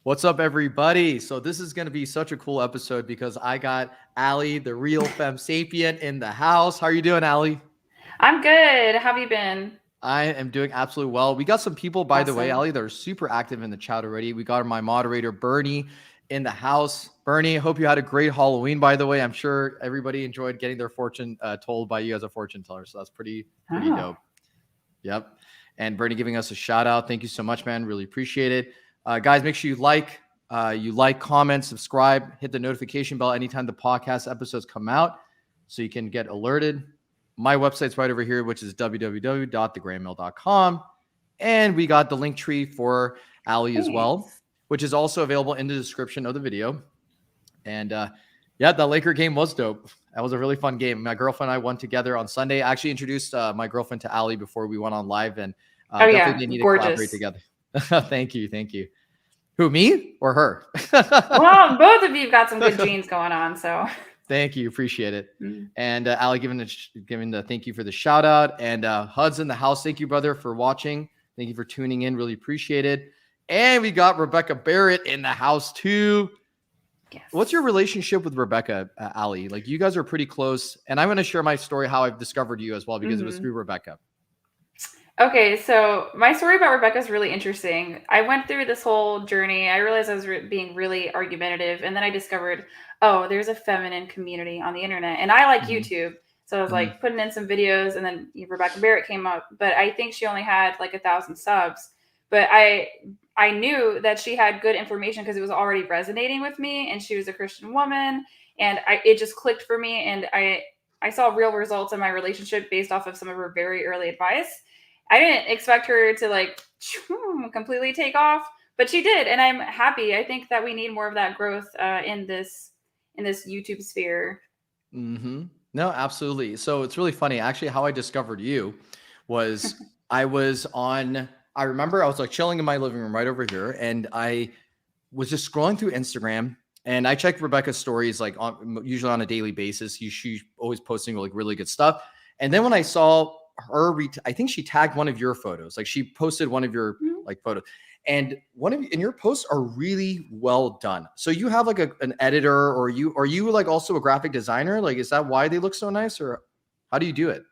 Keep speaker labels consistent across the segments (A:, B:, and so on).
A: What's up, everybody? So this is going to be such a cool episode because I got Allie, the real femme sapient, in the house. How are you doing, Allie?
B: I'm good. How have you been?
A: I am doing absolutely well. We got some people, by the way,
B: Awesome.
A: Allie, that are super active in the chat already. We got my moderator, Bernie, in the house. Bernie, I hope you had a great Halloween, by the way. I'm sure everybody enjoyed getting their fortune told by you as a fortune teller. So that's pretty
B: Oh,
A: dope. Yep. And Bernie giving us a shout out. Thank you so much, man. Really appreciate it. Guys, make sure you like, comment, subscribe, hit the notification bell anytime the podcast episodes come out so you can get alerted. My website's right over here, which is www.thegrandmill.com. And we got the link tree for Allie as well,
B: thanks.
A: which is also available in the description of the video. And yeah, that Laker game was dope. That was a really fun game. My girlfriend and I won together on Sunday. I actually introduced my girlfriend to Allie before we went on live, and
B: Oh
A: definitely
B: yeah,
A: they need to collaborate
B: gorgeous.
A: together. Thank you. Thank you. Who, me or her?
B: Well, both of you've got some good genes going on, so.
A: Thank you. Appreciate it.
B: Mm.
A: And Allie giving the thank you for the shout out. And Hud's in the house. Thank you, brother, for watching. Thank you for tuning in. Really appreciate it. And we got Rebecca Barrett in the house too.
B: Yes.
A: What's your relationship with Rebecca, Allie? Like, you guys are pretty close. And I'm going to share my story, how I've discovered you as well, because it was
B: hmm
A: through Rebecca.
B: Okay, so my story about Rebecca is really interesting. I went through this whole journey. I realized I was being really argumentative, and then I discovered, oh, there's a feminine community on the internet, and I like
A: Mm-hmm.
B: YouTube. So I was
A: Mm-hmm.
B: like putting in some videos, and then Rebecca Barrett came up, but I think she only had like 1,000 subs. But I knew that she had good information because it was already resonating with me, and she was a Christian woman, and it just clicked for me, and I saw real results in my relationship based off of some of her very early advice. I didn't expect her to like completely take off, but she did, and I'm happy. I think that we need more of that growth in this YouTube sphere.
A: Mm-hmm. No, absolutely. So it's really funny. Actually, how I discovered you was I was on, I remember I was like chilling in my living room right over here, and I was just scrolling through Instagram, and I checked Rebecca's stories like usually on a daily basis. She's always posting like really good stuff. And then when I saw her, I think she tagged one of your photos. Like, she posted one of your
B: Mhm.
A: like photos, and one of your posts are really well done. So you have like an editor, or are you like also a graphic designer? Like, is that why they look so nice, or how do you do it?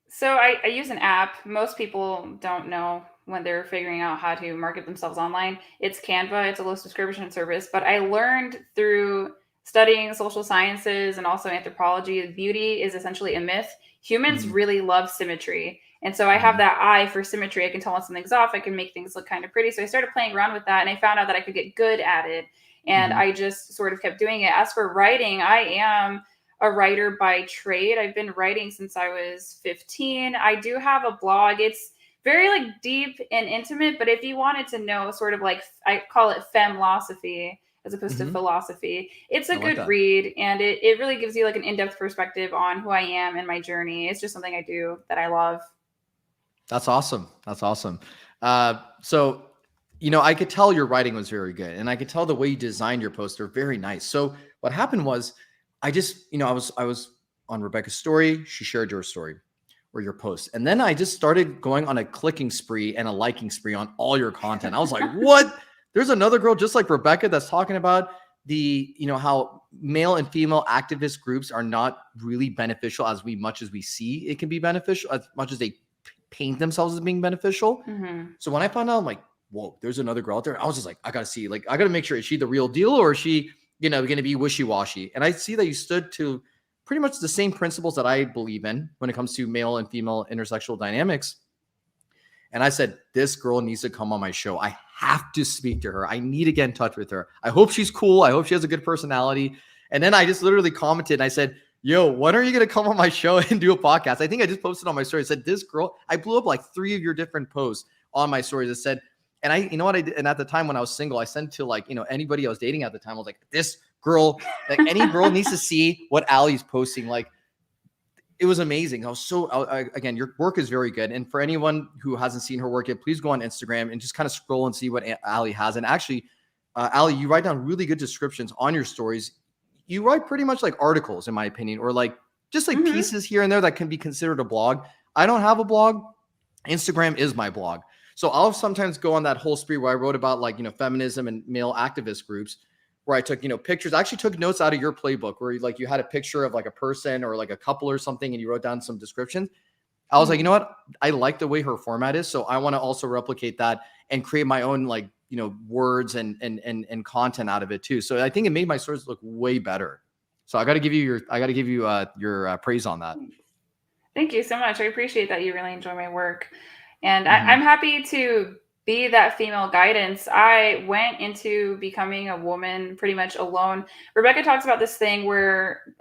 B: So I use an app. Most people don't know when they're figuring out how to market themselves online. It's Canva. It's a low subscription service, but I learned through studying social sciences and also anthropology that beauty is essentially a myth. Humans
A: Mhm.
B: really love symmetry. And so I have
A: Mhm.
B: that eye for symmetry. I can tell when something's off. I can make things look kind of pretty. So I started playing around with that, and I found out that I could get good at it. And
A: Mhm.
B: I just sort of kept doing it. As for writing, I am a writer by trade. I've been writing since I was 15. I do have a blog. It's very like deep and intimate, but if you wanted to know sort of like I call it femlosophy as opposed to
A: Mhm.
B: philosophy, it's a
A: I like
B: good
A: that.
B: read, and it really gives you like an in-depth perspective on who I am and my journey. It's just something I do that I love.
A: That's awesome. That's awesome. So, I could tell your writing was very good, and I could tell the way you designed your poster very nice. So, what happened was, I just, I was on Rebecca's story. She shared your story or your post, and then I just started going on a clicking spree and a liking spree on all your content. I was like, what? There's another girl just like Rebecca that's talking about how male and female activist groups are not really beneficial much as we see it can be beneficial, as much as they paint themselves as being beneficial.
B: hmm
A: So when I found out, I'm like, whoa, there's another girl out there. I was just like, I gotta see, like, I gotta make sure, is she the real deal, or is she, gonna be wishy-washy? And I see that you stood to pretty much the same principles that I believe in when it comes to male and female intersexual dynamics. And I said, this girl needs to come on my show. I have to speak to her. I need to get in touch with her. I hope she's cool. I hope she has a good personality. And then I just literally commented and I said, yo, when are you going to come on my show and do a podcast? I think I just posted on my story. I said, this girl, I blew up like 3 of your different posts on my stories. I said, and you know what I did? And at the time when I was single, I sent to like, anybody I was dating at the time. I was like, this girl, like any girl needs to see what Allie's posting. Like, it was amazing. Again, your work is very good. And for anyone who hasn't seen her work yet, please go on Instagram and just kind of scroll and see what Allie has. And actually, Allie, you write down really good descriptions on your stories. You write pretty much like articles, in my opinion, or like just like
B: hmm
A: pieces here and there that can be considered a blog. I don't have a blog. Instagram is my blog. So I'll sometimes go on that whole spree where I wrote about like, feminism and male activist groups where I took, pictures. I actually took notes out of your playbook where like you had a picture of like a person or like a couple or something and you wrote down some descriptions. I was like, you know what? I like the way her format is. So I want to also replicate that and create my own like, words and content out of it too. So I think it made my stories look way better. So I got to give you your praise on that.
B: Thank you so much. I appreciate that you really enjoy my work. And I'm happy to be that female guidance. I went into becoming a woman pretty much alone. Rebecca talks about this thing where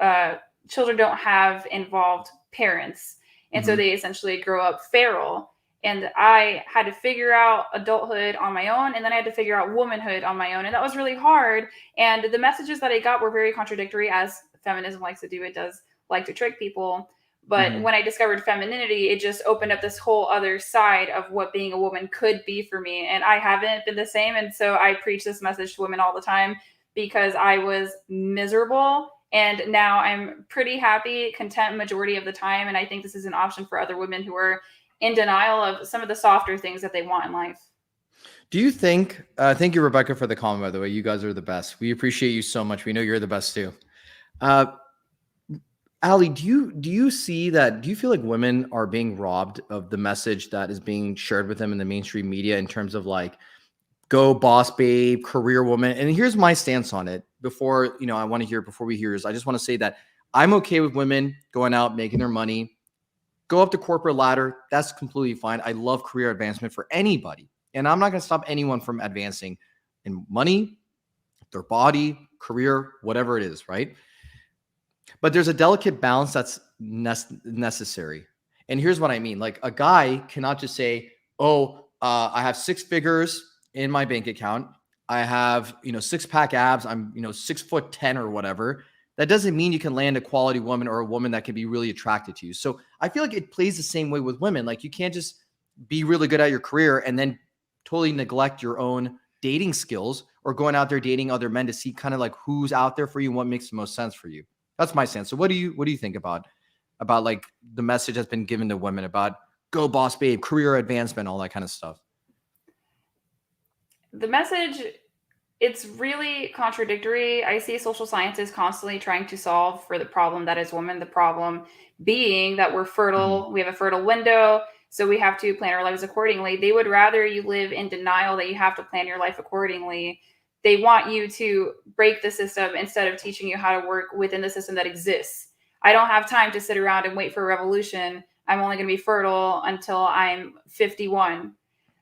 B: children don't have involved parents. And so they essentially grow up feral. And I had to figure out adulthood on my own. And then I had to figure out womanhood on my own. And that was really hard. And the messages that I got were very contradictory, as feminism likes to do. It does like to trick people. But when I discovered femininity, it just opened up this whole other side of what being a woman could be for me. And I haven't been the same. And so I preach this message to women all the time because I was miserable. And now I'm pretty happy, content majority of the time. And I think this is an option for other women who are in denial of some of the softer things that they want in life.
A: Do you think, thank you, Rebecca, for the comment, by the way, you guys are the best. We appreciate you so much. We know you're the best too. Ali, do you see that? Do you feel like women are being robbed of the message that is being shared with them in the mainstream media in terms of like, go boss babe, career woman? And here's my stance on it. Before we hear yours, I just want to say that I'm okay with women going out, making their money, go up the corporate ladder. That's completely fine. I love career advancement for anybody. And I'm not going to stop anyone from advancing in money, their body, career, whatever it is, right? But there's a delicate balance that's necessary. And here's what I mean. Like a guy cannot just say, I have 6 figures in my bank account. I have, 6-pack abs. I'm, 6'10" or whatever. That doesn't mean you can land a quality woman or a woman that can be really attracted to you. So I feel like it plays the same way with women. Like you can't just be really good at your career and then totally neglect your own dating skills or going out there dating other men to see kind of like who's out there for you and what makes the most sense for you. That's my sense. So what do you think about like the message that's been given to women about go boss babe, career advancement, all that kind of stuff?
B: The message, it's really contradictory. I see social scientists constantly trying to solve for the problem that is woman, the problem being that we're fertile. We have a fertile window, so we have to plan our lives accordingly. They would rather you live in denial that you have to plan your life accordingly. They want you to break the system instead of teaching you how to work within the system that exists. I don't have time to sit around and wait for a revolution. I'm only going to be fertile until I'm 51.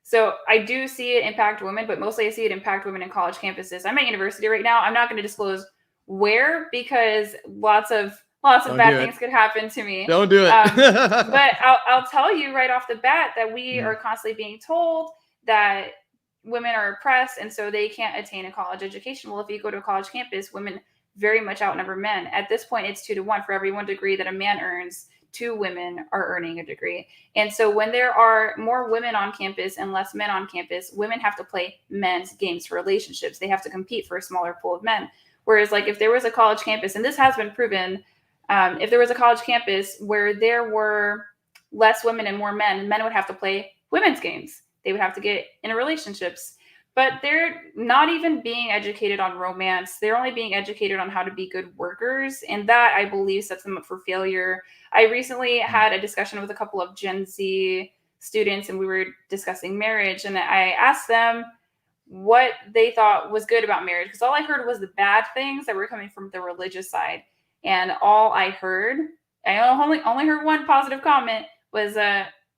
B: So I do see it impact women, but mostly I see it impact women in college campuses. I'm at university right now. I'm not going to disclose where because lots of bad things could happen to me.
A: Don't do it.
B: But I'll tell you right off the bat that we are constantly being told that women are oppressed and so they can't attain a college education. Well, if you go to a college campus, women very much outnumber men. At this point, it's 2-to-1. For every 1 degree that a man earns, 2 women are earning a degree. And so when there are more women on campus and less men on campus, women have to play men's games for relationships. They have to compete for a smaller pool of men. Whereas like if there was a college campus, and this has been proven, if there was a college campus where there were less women and more men would have to play women's games. They would have to get in relationships. But they're not even being educated on romance. They're only being educated on how to be good workers. And that, I believe, sets them up for failure. I recently had a discussion with a couple of Gen Z students, and we were discussing marriage. And I asked them what they thought was good about marriage, because all I heard was the bad things that were coming from the religious side. And all I heard, I only heard one positive comment, was,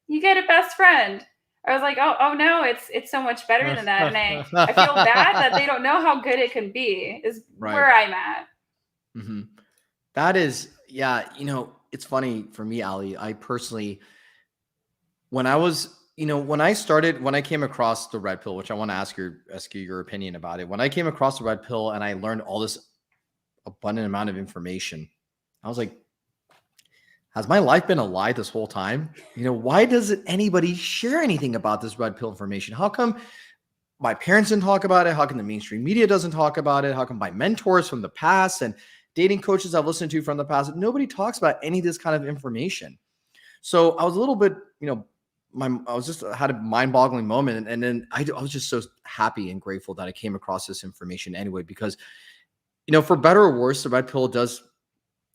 B: you get a best friend. I was like, oh no, it's so much better than that. And I feel bad that they don't know how good it can be, is where I'm at.
A: Mm-hmm. That is, yeah. It's funny for me, Ali, I personally, when I came across the red pill, which I want to ask you your opinion about it. When I came across the red pill and I learned all this abundant amount of information, I was like, has my life been a lie this whole time? Why doesn't anybody share anything about this red pill information? How come my parents didn't talk about it? How come the mainstream media doesn't talk about it? How come my mentors from the past and dating coaches I've listened to from the past, nobody talks about any of this kind of information? So I was a little bit, I was just had a mind-boggling moment, and then I was just so happy and grateful that I came across this information anyway, because for better or worse, the red pill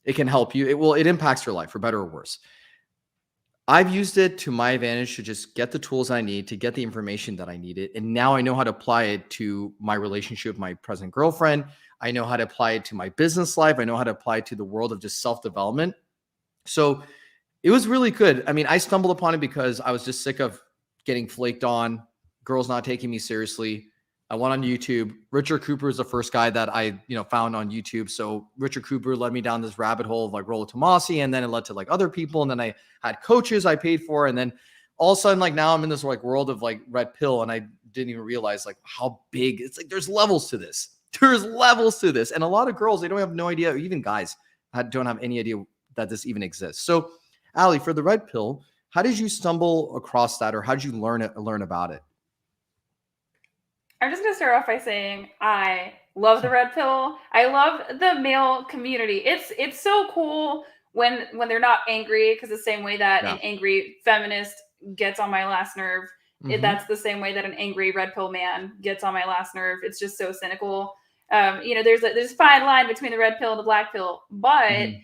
A: it can help you. It impacts your life for better or worse. I've used it to my advantage to just get the tools I need to get the information that I needed. And now I know how to apply it to my relationship with my present girlfriend. I know how to apply it to my business life. I know how to apply it to the world of just self-development. So it was really good. I mean, I stumbled upon it because I was just sick of getting flaked on, girls not taking me seriously. I went on YouTube. Richard Cooper is the first guy that I, found on YouTube. So Richard Cooper led me down this rabbit hole of like Rollo Tomasi, and then it led to like other people. And then I had coaches I paid for. And then all of a sudden, like now I'm in this like world of like red pill. And I didn't even realize like how big it's like, there's levels to this. There's levels to this. And a lot of girls, they don't have no idea, or even guys don't have any idea that this even exists. So Ali, for the red pill, how did you stumble across that, or how did you learn about it?
B: I'm just going to start off by saying I love the red pill. I love the male community. It's so cool when they're not angry, because the same way that an angry feminist gets on my last nerve, that's the same way that an angry red pill man gets on my last nerve. It's just so cynical. There's a fine line between the red pill and the black pill, but in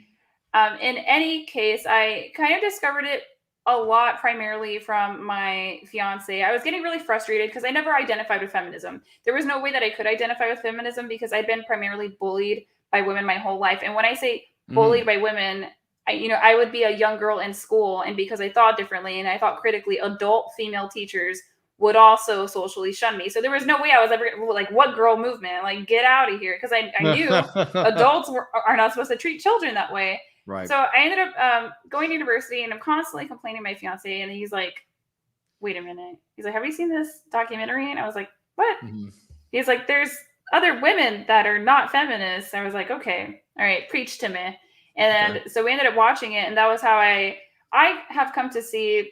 B: any case, I kind of discovered it a lot primarily from my fiance. I was getting really frustrated because I never identified with feminism. There was no way that I could identify with feminism because I'd been primarily bullied by women my whole life. And when I say bullied by women, I would be a young girl in school, and because I thought differently and I thought critically, adult female teachers would also socially shun me. So there was no way I was ever like, what girl movement? Like, get out of here. Because I knew adults are not supposed to treat children that way.
A: Right.
B: So I ended up going to university, and I'm constantly complaining to my fiance, and he's like, wait a minute. He's like, have you seen this documentary? And I was like, what? He's like, there's other women that are not feminists. I was like, okay, all right, preach to me. And so we ended up watching it, and that was how I have come to see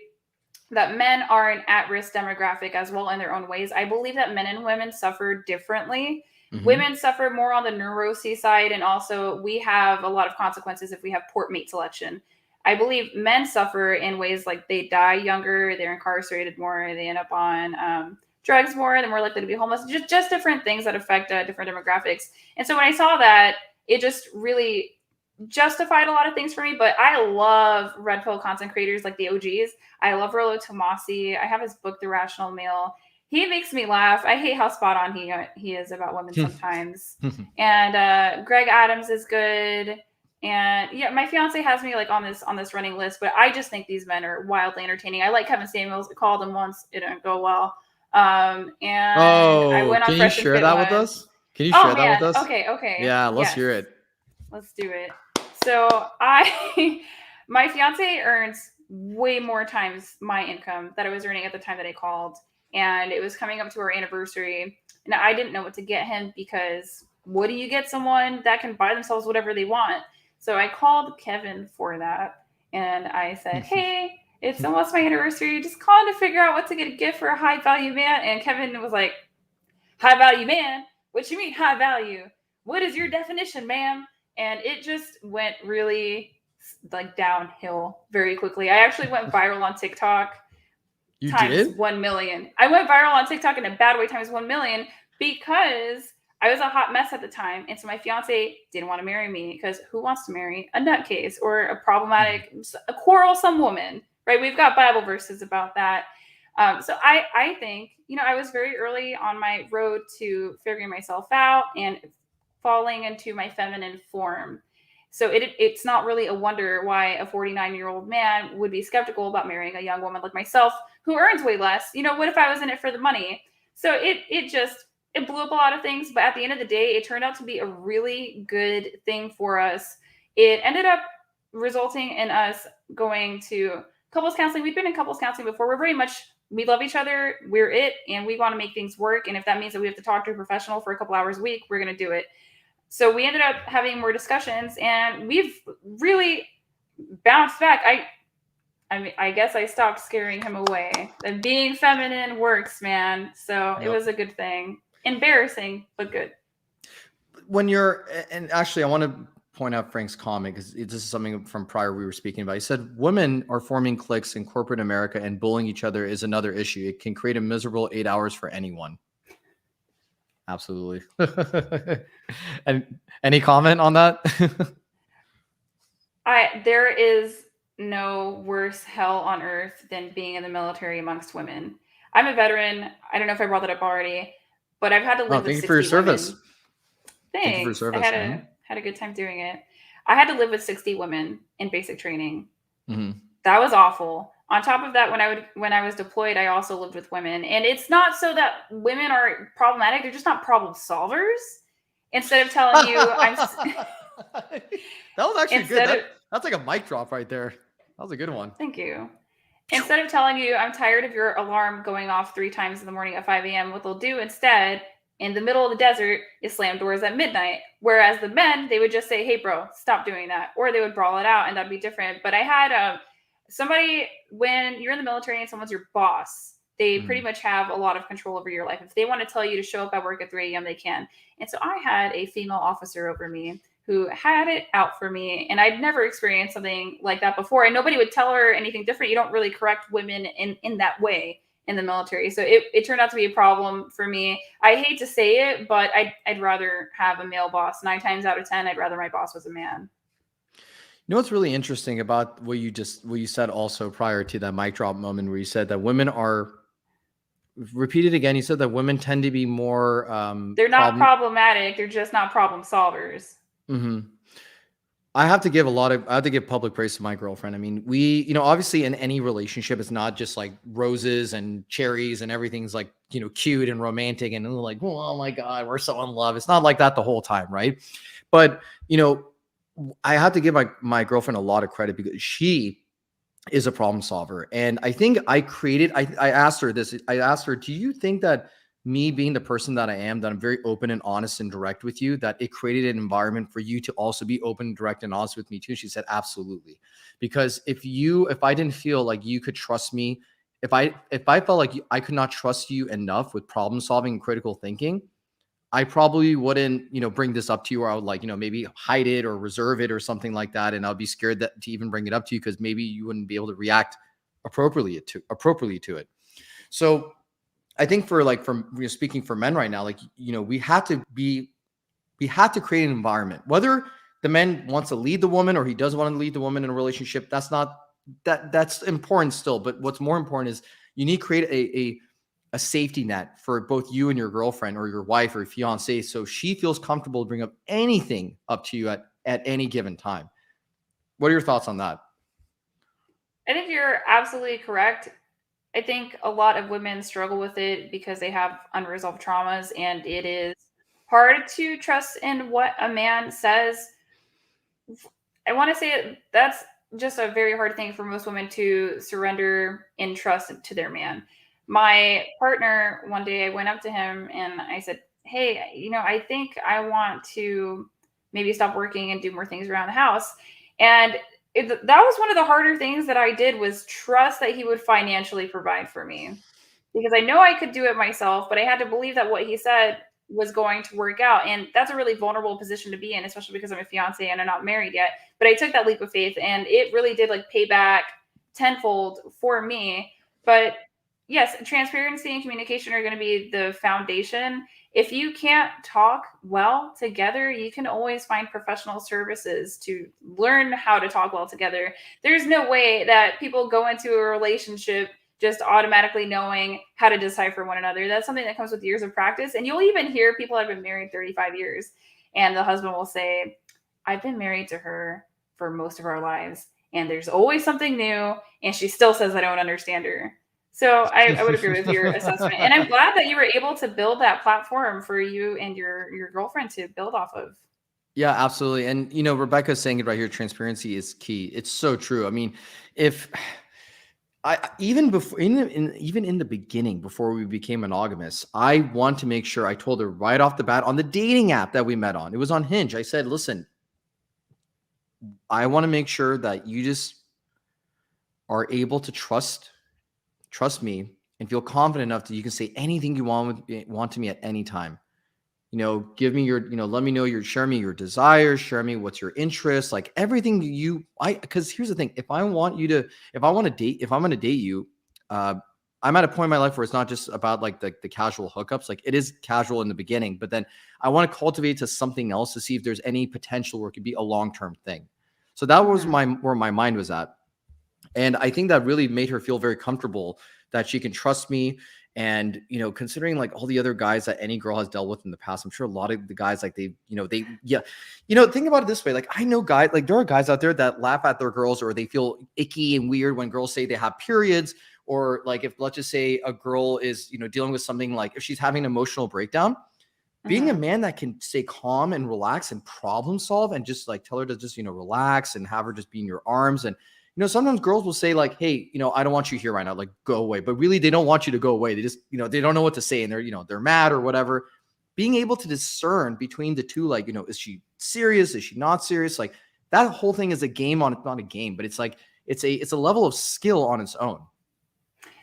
B: that men are an at-risk demographic as well in their own ways. I believe that men and women suffer differently. Women suffer more on the neuroses side, and also we have a lot of consequences if we have poor mate selection. I believe men suffer in ways like they die younger, they're incarcerated more, they end up on drugs more, they're more likely to be homeless, just different things that affect different demographics. And so when I saw that, it just really justified a lot of things for me. But I love red pill content creators like the OGs. I love Rollo Tomasi. I have his book, The Rational Male. He makes me laugh. I hate how spot on he is about women sometimes. And Greg Adams is good. And yeah, my fiance has me like on this running list, but I just think these men are wildly entertaining. I like Kevin Samuels. I called him once. It didn't go well. And I went on
A: can you share that with us? Can you share that with us?
B: Okay.
A: Yeah, let's hear it.
B: Let's do it. So my fiance earns way more times my income that I was earning at the time that I called. And it was coming up to our anniversary. And I didn't know what to get him, because what do you get someone that can buy themselves whatever they want? So I called Kevin for that. And I said, hey, it's almost my anniversary. Just calling to figure out what to get a gift for a high value man. And Kevin was like, high value man? What you mean high value? What is your definition, ma'am? And it just went really like downhill very quickly. I actually went viral on TikTok.
A: You
B: times
A: did?
B: 1 million. I went viral on TikTok in a bad way times 1 million because I was a hot mess at the time. And so my fiance didn't want to marry me, because who wants to marry a nutcase or a problematic, a quarrelsome woman, right? We've got Bible verses about that. So I think, I was very early on my road to figuring myself out and falling into my feminine form. So it's not really a wonder why a 49-year-old man would be skeptical about marrying a young woman like myself who earns way less. What if I was in it for the money? So it blew up a lot of things. But at the end of the day, it turned out to be a really good thing for us. It ended up resulting in us going to couples counseling. We've been in couples counseling before. We love each other. We're it. And we want to make things work. And if that means that we have to talk to a professional for a couple hours a week, we're going to do it. So we ended up having more discussions, and we've really bounced back. I guess I stopped scaring him away. And being feminine works, man. So It was a good thing. Embarrassing, but good.
A: And actually, I want to point out Frank's comment because this is something from prior we were speaking about. He said women are forming cliques in corporate America and bullying each other is another issue. It can create a miserable 8 hours for anyone. Absolutely. And any comment on that?
B: There is no worse hell on earth than being in the military amongst women. I'm a veteran. I don't know if I brought that up already, but I've had to
A: Oh,
B: live with
A: thank you for your
B: 60 women.
A: service. Thank you for your
B: Thanks. I
A: service.
B: had a good time doing it. I had to live with 60 women in basic training.
A: Mhm.
B: That was awful. On top of that, when I was deployed, I also lived with women, and it's not so that women are problematic; they're just not problem solvers. Instead of telling you,
A: That was actually good.
B: instead of
A: That's like a mic drop right there. That was a good one.
B: thank you. Instead of telling you, I'm tired of your alarm going off 3 times in the morning at 5 a.m., what they'll do instead, in the middle of the desert, is slam doors at midnight. Whereas the men, they would just say, hey, bro, stop doing that. Or they would brawl it out, and that'd be different. But I had somebody, when you're in the military and someone's your boss, they pretty much have a lot of control over your life. If they want to tell you to show up at work at 3 a.m., they can. And so I had a female officer over me who had it out for me. And I'd never experienced something like that before. And nobody would tell her anything different. You don't really correct women in that way in the military. So it turned out to be a problem for me. I hate to say it, but I'd rather have a male boss. 9 times out of 10, I'd rather my boss was a man.
A: You know what's really interesting about what you said also prior to that mic drop moment where you said that women are, repeat it again. You said that women tend to be more
B: they're not problematic. They're just not problem solvers.
A: I have to give public praise to my girlfriend. I mean, we, obviously in any relationship, it's not just like roses and cherries and everything's like, cute and romantic and like, oh my God, we're so in love. It's not like that the whole time. Right. But, I have to give my girlfriend a lot of credit because she is a problem solver. And I think I asked her this. I asked her, do you think that me being the person that I am, that I'm very open and honest and direct with you, that it created an environment for you to also be open, direct, and honest with me too? She said, absolutely. Because if I didn't feel like you could trust me, if I felt like I could not trust you enough with problem solving and critical thinking, I probably wouldn't, bring this up to you, or I would like, maybe hide it or reserve it or something like that. And I'll be scared to even bring it up to you because maybe you wouldn't be able to react appropriately to it. So I think speaking for men right now, we have to create an environment, whether the man wants to lead the woman or he doesn't want to lead the woman in a relationship. That's important still. But what's more important is you need to create a safety net for both you and your girlfriend or your wife or your fiance, so she feels comfortable to bring up anything up to you at any given time. What are your thoughts on that?
B: I think you're absolutely correct. I think a lot of women struggle with it because they have unresolved traumas, and it is hard to trust in what a man says. I want to say that's just a very hard thing for most women to surrender in trust to their man. My partner, one day I went up to him and I said, hey, I think I want to maybe stop working and do more things around the house. And that was one of the harder things that I did, was trust that he would financially provide for me, because I know I could do it myself, but I had to believe that what he said was going to work out. And that's a really vulnerable position to be in, especially because I'm a fiance and I'm not married yet. But I took that leap of faith and it really did pay back tenfold for me. But yes, transparency and communication are going to be the foundation. If you can't talk well together, you can always find professional services to learn how to talk well together. There's no way that people go into a relationship just automatically knowing how to decipher one another. That's something that comes with years of practice. And you'll even hear people that have been married 35 years, and the husband will say, I've been married to her for most of our lives, and there's always something new, and she still says I don't understand her. So I would agree with your assessment. And I'm glad that you were able to build that platform for you and your girlfriend to build off of.
A: Yeah, absolutely. And, Rebecca's saying it right here. Transparency is key. It's so true. I mean, even in the beginning, before we became monogamous, I want to make sure I told her right off the bat on the dating app that we met on. It was on Hinge. I said, listen, I want to make sure that you just are able to trust me and feel confident enough that you can say anything you want to me at any time. give me your, let me know share me your desires, share me what's your interest, like everything because here's the thing. If I'm going to date you, I'm at a point in my life where it's not just about like the casual hookups. Like it is casual in the beginning, but then I want to cultivate to something else to see if there's any potential where it could be a long-term thing. So that was where my mind was at. And I think that really made her feel very comfortable that she can trust me. And, considering like all the other guys that any girl has dealt with in the past, I'm sure a lot of the guys, like think about it this way. Like I know guys, like there are guys out there that laugh at their girls, or they feel icky and weird when girls say they have periods, or like if, let's just say a girl is, dealing with something, like if she's having an emotional breakdown, being a man that can stay calm and relax and problem solve and just like tell her to just, relax and have her just be in your arms. And, sometimes girls will say like, hey, I don't want you here right now, like go away. But really, they don't want you to go away. They just, they don't know what to say, and they're mad or whatever. Being able to discern between the two, like, is she serious? Is she not serious? Like that whole thing is a game on, not a game, but it's like, it's a level of skill on its own.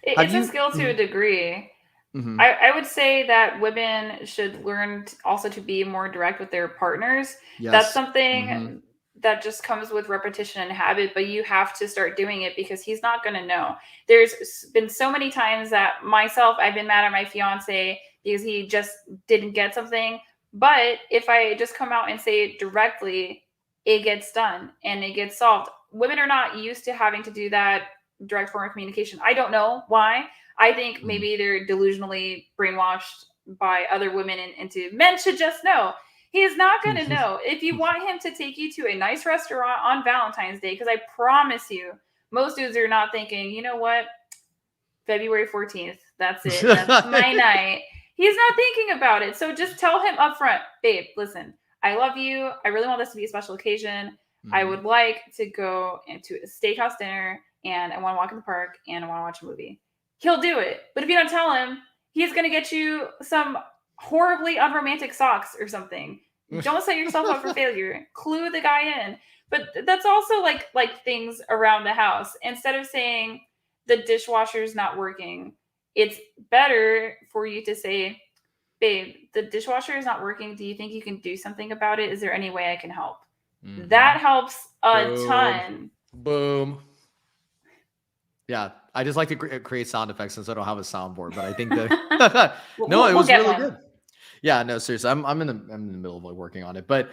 B: It's a skill to a degree.
A: Mm-hmm.
B: I would say that women should learn also to be more direct with their partners.
A: Yes.
B: That's something that just comes with repetition and habit, but you have to start doing it because he's not going to know. There's been so many times that I've been mad at my fiance because he just didn't get something. But if I just come out and say it directly, it gets done and it gets solved. Women are not used to having to do that direct form of communication. I don't know why. I think maybe they're delusionally brainwashed by other women into men should just know. He is not going to know. If you want him to take you to a nice restaurant on Valentine's Day, because I promise you, most dudes are not thinking, you know what, February 14th, that's it. That's my night. He's not thinking about it. So just tell him up front, babe, listen, I love you. I really want this to be a special occasion. I would like to go into a steakhouse dinner, and I want to walk in the park, and I want to watch a movie. He'll do it. But if you don't tell him, he's going to get you some horribly unromantic socks or something. Don't set yourself up for failure. Clue the guy in. But that's also like things around the house. Instead of saying the dishwasher's not working, it's better for you to say, babe, the dishwasher is not working. Do you think you can do something about it? Is there any way I can help? That helps a ton.
A: Boom. Yeah, I just like to create sound effects since I don't have a soundboard, but I think that no, it was really good. Yeah, no, seriously, I'm in the middle of like working on it, but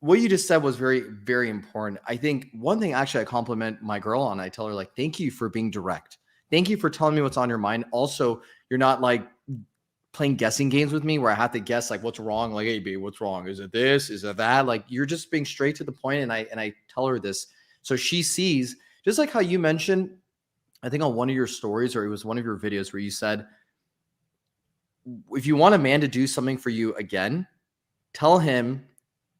A: what you just said was very, very important. I think one thing actually I compliment my girl on. I tell her like, thank you for being direct. Thank you for telling me what's on your mind. Also, you're not like playing guessing games with me where I have to guess like what's wrong. Like, hey, babe, what's wrong? Is it this? Is it that? Like you're just being straight to the point, and I tell her this so she sees. Just like how you mentioned, I think on one of your stories, or it was one of your videos, where you said, if you want a man to do something for you again, tell him,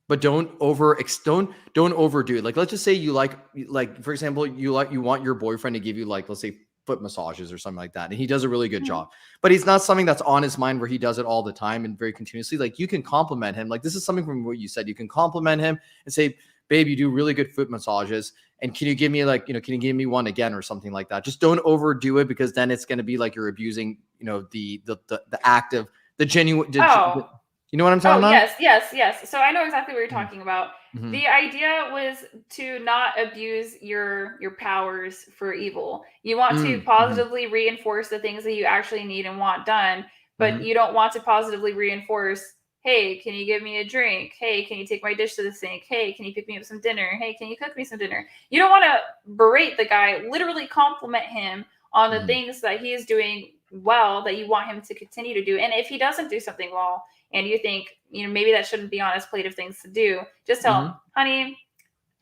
A: but don't overdo it. Like, let's just say you like, for example, you want your boyfriend to give you like, let's say foot massages or something like that. And he does a really good job, but he's not something that's on his mind where he does it all the time and very continuously. Like you can compliment him. Like this is something from what you said. You can compliment him and say, babe, you do really good foot massages. And can you give me like, can you give me one again or something like that? Just don't overdo it, because then it's going to be like you're abusing, the act of the genuine. You know what I'm talking about?
B: Yes. So I know exactly what you're talking about. The idea was to not abuse your powers for evil. You want to positively reinforce the things that you actually need and want done, but you don't want to positively reinforce, hey, can you give me a drink? Hey, can you take my dish to the sink? Hey, can you pick me up some dinner? Hey, can you cook me some dinner? You don't want to berate the guy, literally compliment him on the things that he is doing well that you want him to continue to do. And if he doesn't do something well and you think, maybe that shouldn't be on his plate of things to do, just tell him, honey,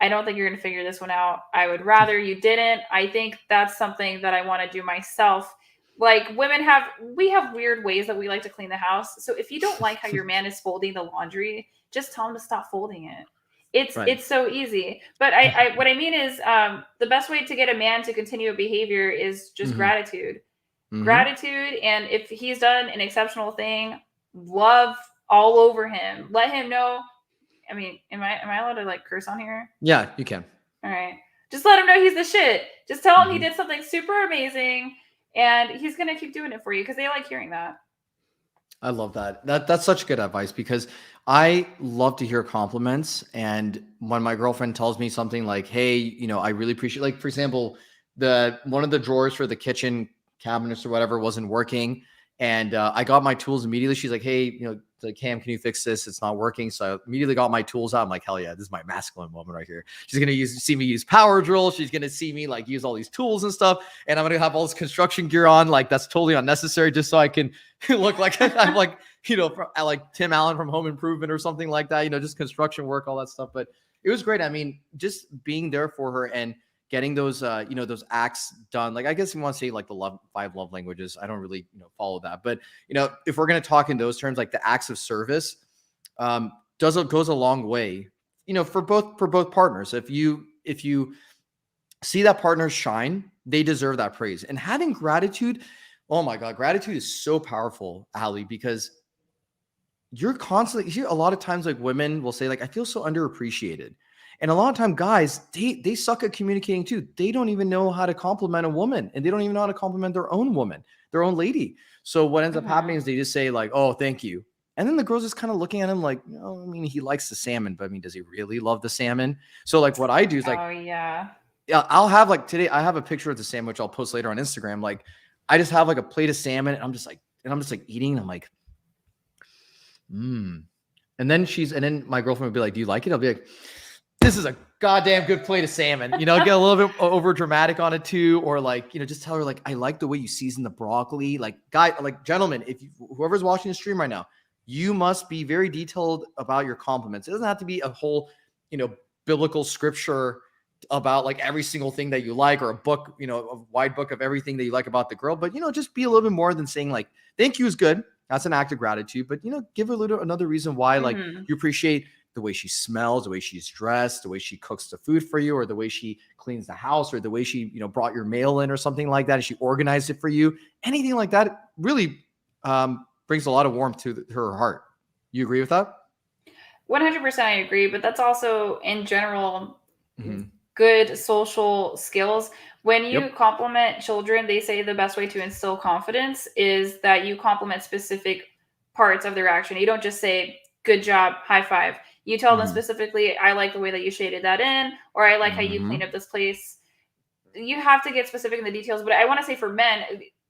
B: I don't think you're going to figure this one out. I would rather you didn't. I think that's something that I want to do myself. Like women we have weird ways that we like to clean the house. So if you don't like how your man is folding the laundry, just tell him to stop folding it. It's so easy. But I what I mean is the best way to get a man to continue a behavior is just gratitude. Gratitude. And if he's done an exceptional thing, love all over him. Let him know. I mean, am I allowed to like curse on here?
A: Yeah, you can.
B: All right. Just let him know he's the shit. Just tell him he did something super amazing. And he's going to keep doing it for you because they like hearing that.
A: I love that. That's such good advice because I love to hear compliments. And when my girlfriend tells me something like, "Hey, I really appreciate," like for example, the one of the drawers for the kitchen cabinets or whatever wasn't working, and I got my tools immediately. She's like, "Hey, like Cam, can you fix this? It's not working." So I immediately got my tools out. I'm like, "Hell yeah, this is my masculine woman right here." She's gonna see me use power drill. She's gonna see me like use all these tools and stuff, and I'm gonna have all this construction gear on. Like that's totally unnecessary, just so I can look like I'm like, like Tim Allen from Home Improvement or something like that, just construction work, all that stuff. But it was great. I mean, just being there for her and getting those, those acts done. Like, I guess you want to say like the 5 love languages. I don't really, follow that. But, if we're going to talk in those terms, like the acts of service, goes a long way, for both partners. If you see that partner shine, they deserve that praise. And having gratitude, oh my God, gratitude is so powerful, Ali, because you're constantly, you see, a lot of times like women will say like, I feel so underappreciated. And a lot of time guys, they suck at communicating too. They don't even know how to compliment a woman, and they don't even know how to compliment their own woman, their own lady. So what ends up happening is they just say like, oh, thank you. And then the girl's just kind of looking at him like, I mean, he likes the salmon, but I mean, does he really love the salmon? So like what I do is like,
B: Oh yeah.
A: yeah, I'll have like today, I have a picture of the sandwich I'll post later on Instagram. Like I just have like a plate of salmon and I'm just like eating. And I'm like, And then my girlfriend would be like, do you like it? I'll be like, this is a goddamn good plate of salmon. Get a little bit over dramatic on it too. Or like, just tell her like, I like the way you season the broccoli. Like gentlemen, whoever's watching the stream right now, you must be very detailed about your compliments. It doesn't have to be a whole, biblical scripture about like every single thing that you like, or a book, a wide book of everything that you like about the girl. But, just be a little bit more than saying like, thank you is good. That's an act of gratitude. But, give another reason why, like you appreciate the way she smells, the way she's dressed, the way she cooks the food for you, or the way she cleans the house, or the way she, brought your mail in or something like that. And she organized it for you. Anything like that really brings a lot of warmth to her heart. You agree with that?
B: 100% I agree, but that's also in general good social skills. When you compliment children, they say the best way to instill confidence is that you compliment specific parts of their action. You don't just say, good job, high five. You tell them specifically, I like the way that you shaded that in, or I like how you cleaned up this place. You have to get specific in the details. But I want to say for men,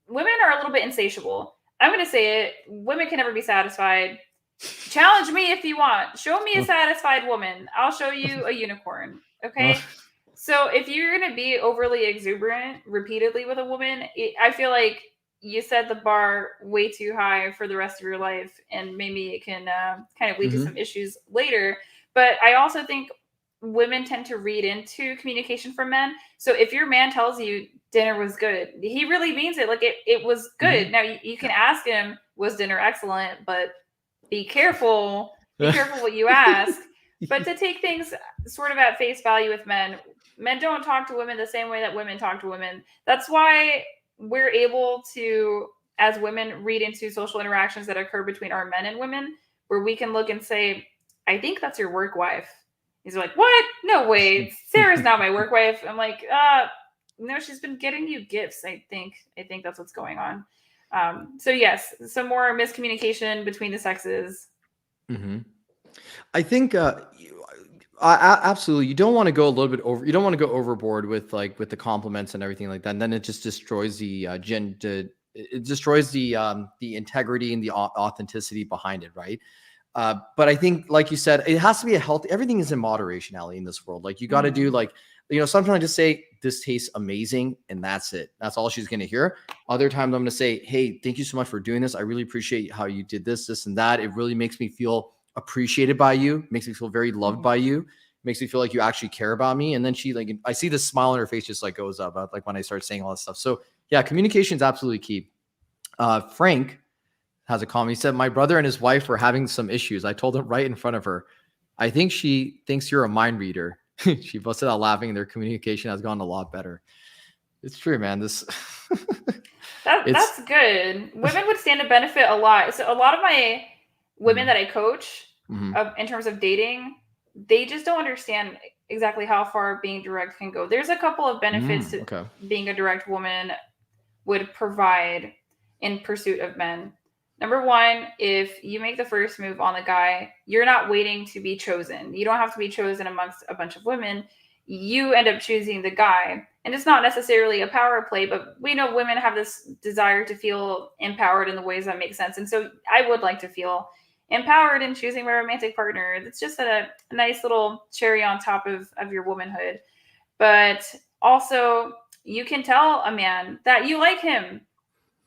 B: women are a little bit insatiable. I'm going to say it. Women can never be satisfied. Challenge me if you want. Show me a satisfied woman. I'll show you a unicorn. Okay. So if you're going to be overly exuberant repeatedly with a woman, I feel like you set the bar way too high for the rest of your life, and maybe it can kind of lead to some issues later. But I also think women tend to read into communication from men. So if your man tells you dinner was good, he really means it. Like it was good. Now you can ask him, was dinner excellent? But be careful what you ask. But to take things sort of at face value with men don't talk to women the same way that women talk to women. That's why we're able to, as women, read into social interactions that occur between our men and women, where we can look and say, I think that's your work wife. He's like, what? No way. Sarah's not my work wife. I'm like, no, she's been getting you gifts. I think that's what's going on. So yes, some more miscommunication between the sexes.
A: I think absolutely. You don't want to go a little bit over. You don't want to go overboard with the compliments and everything like that. And then it just destroys the it destroys the integrity and the authenticity behind it, right? But I think, like you said, it has to be a healthy. Everything is in moderation, Ali, in this world. Like you got to do sometimes I just say this tastes amazing, and that's it. That's all she's going to hear. Other times I'm going to say, hey, thank you so much for doing this. I really appreciate how you did this, and that. It really makes me feel appreciated by you. Makes me feel very loved by you. Makes me feel like you actually care about me. And then she I see this smile on her face just goes up like when I start saying all this stuff. So yeah, communication is absolutely key. Frank has a comment. He said, my brother and his wife were having some issues. I told him right in front of her, I think she thinks you're a mind reader. She busted out laughing, and their communication has gone a lot better. It's true, man. That's
B: good. Women would stand to benefit a lot. So a lot of my women that I coach in terms of dating, they just don't understand exactly how far being direct can go. There's a couple of benefits to being a direct woman would provide in pursuit of men. Number one, if you make the first move on the guy, you're not waiting to be chosen. You don't have to be chosen amongst a bunch of women. You end up choosing the guy. And it's not necessarily a power play, but we know women have this desire to feel empowered in the ways that make sense. And so I would like to feel empowered in choosing my romantic partner. It's just a nice little cherry on top of your womanhood. But also, you can tell a man that you like him.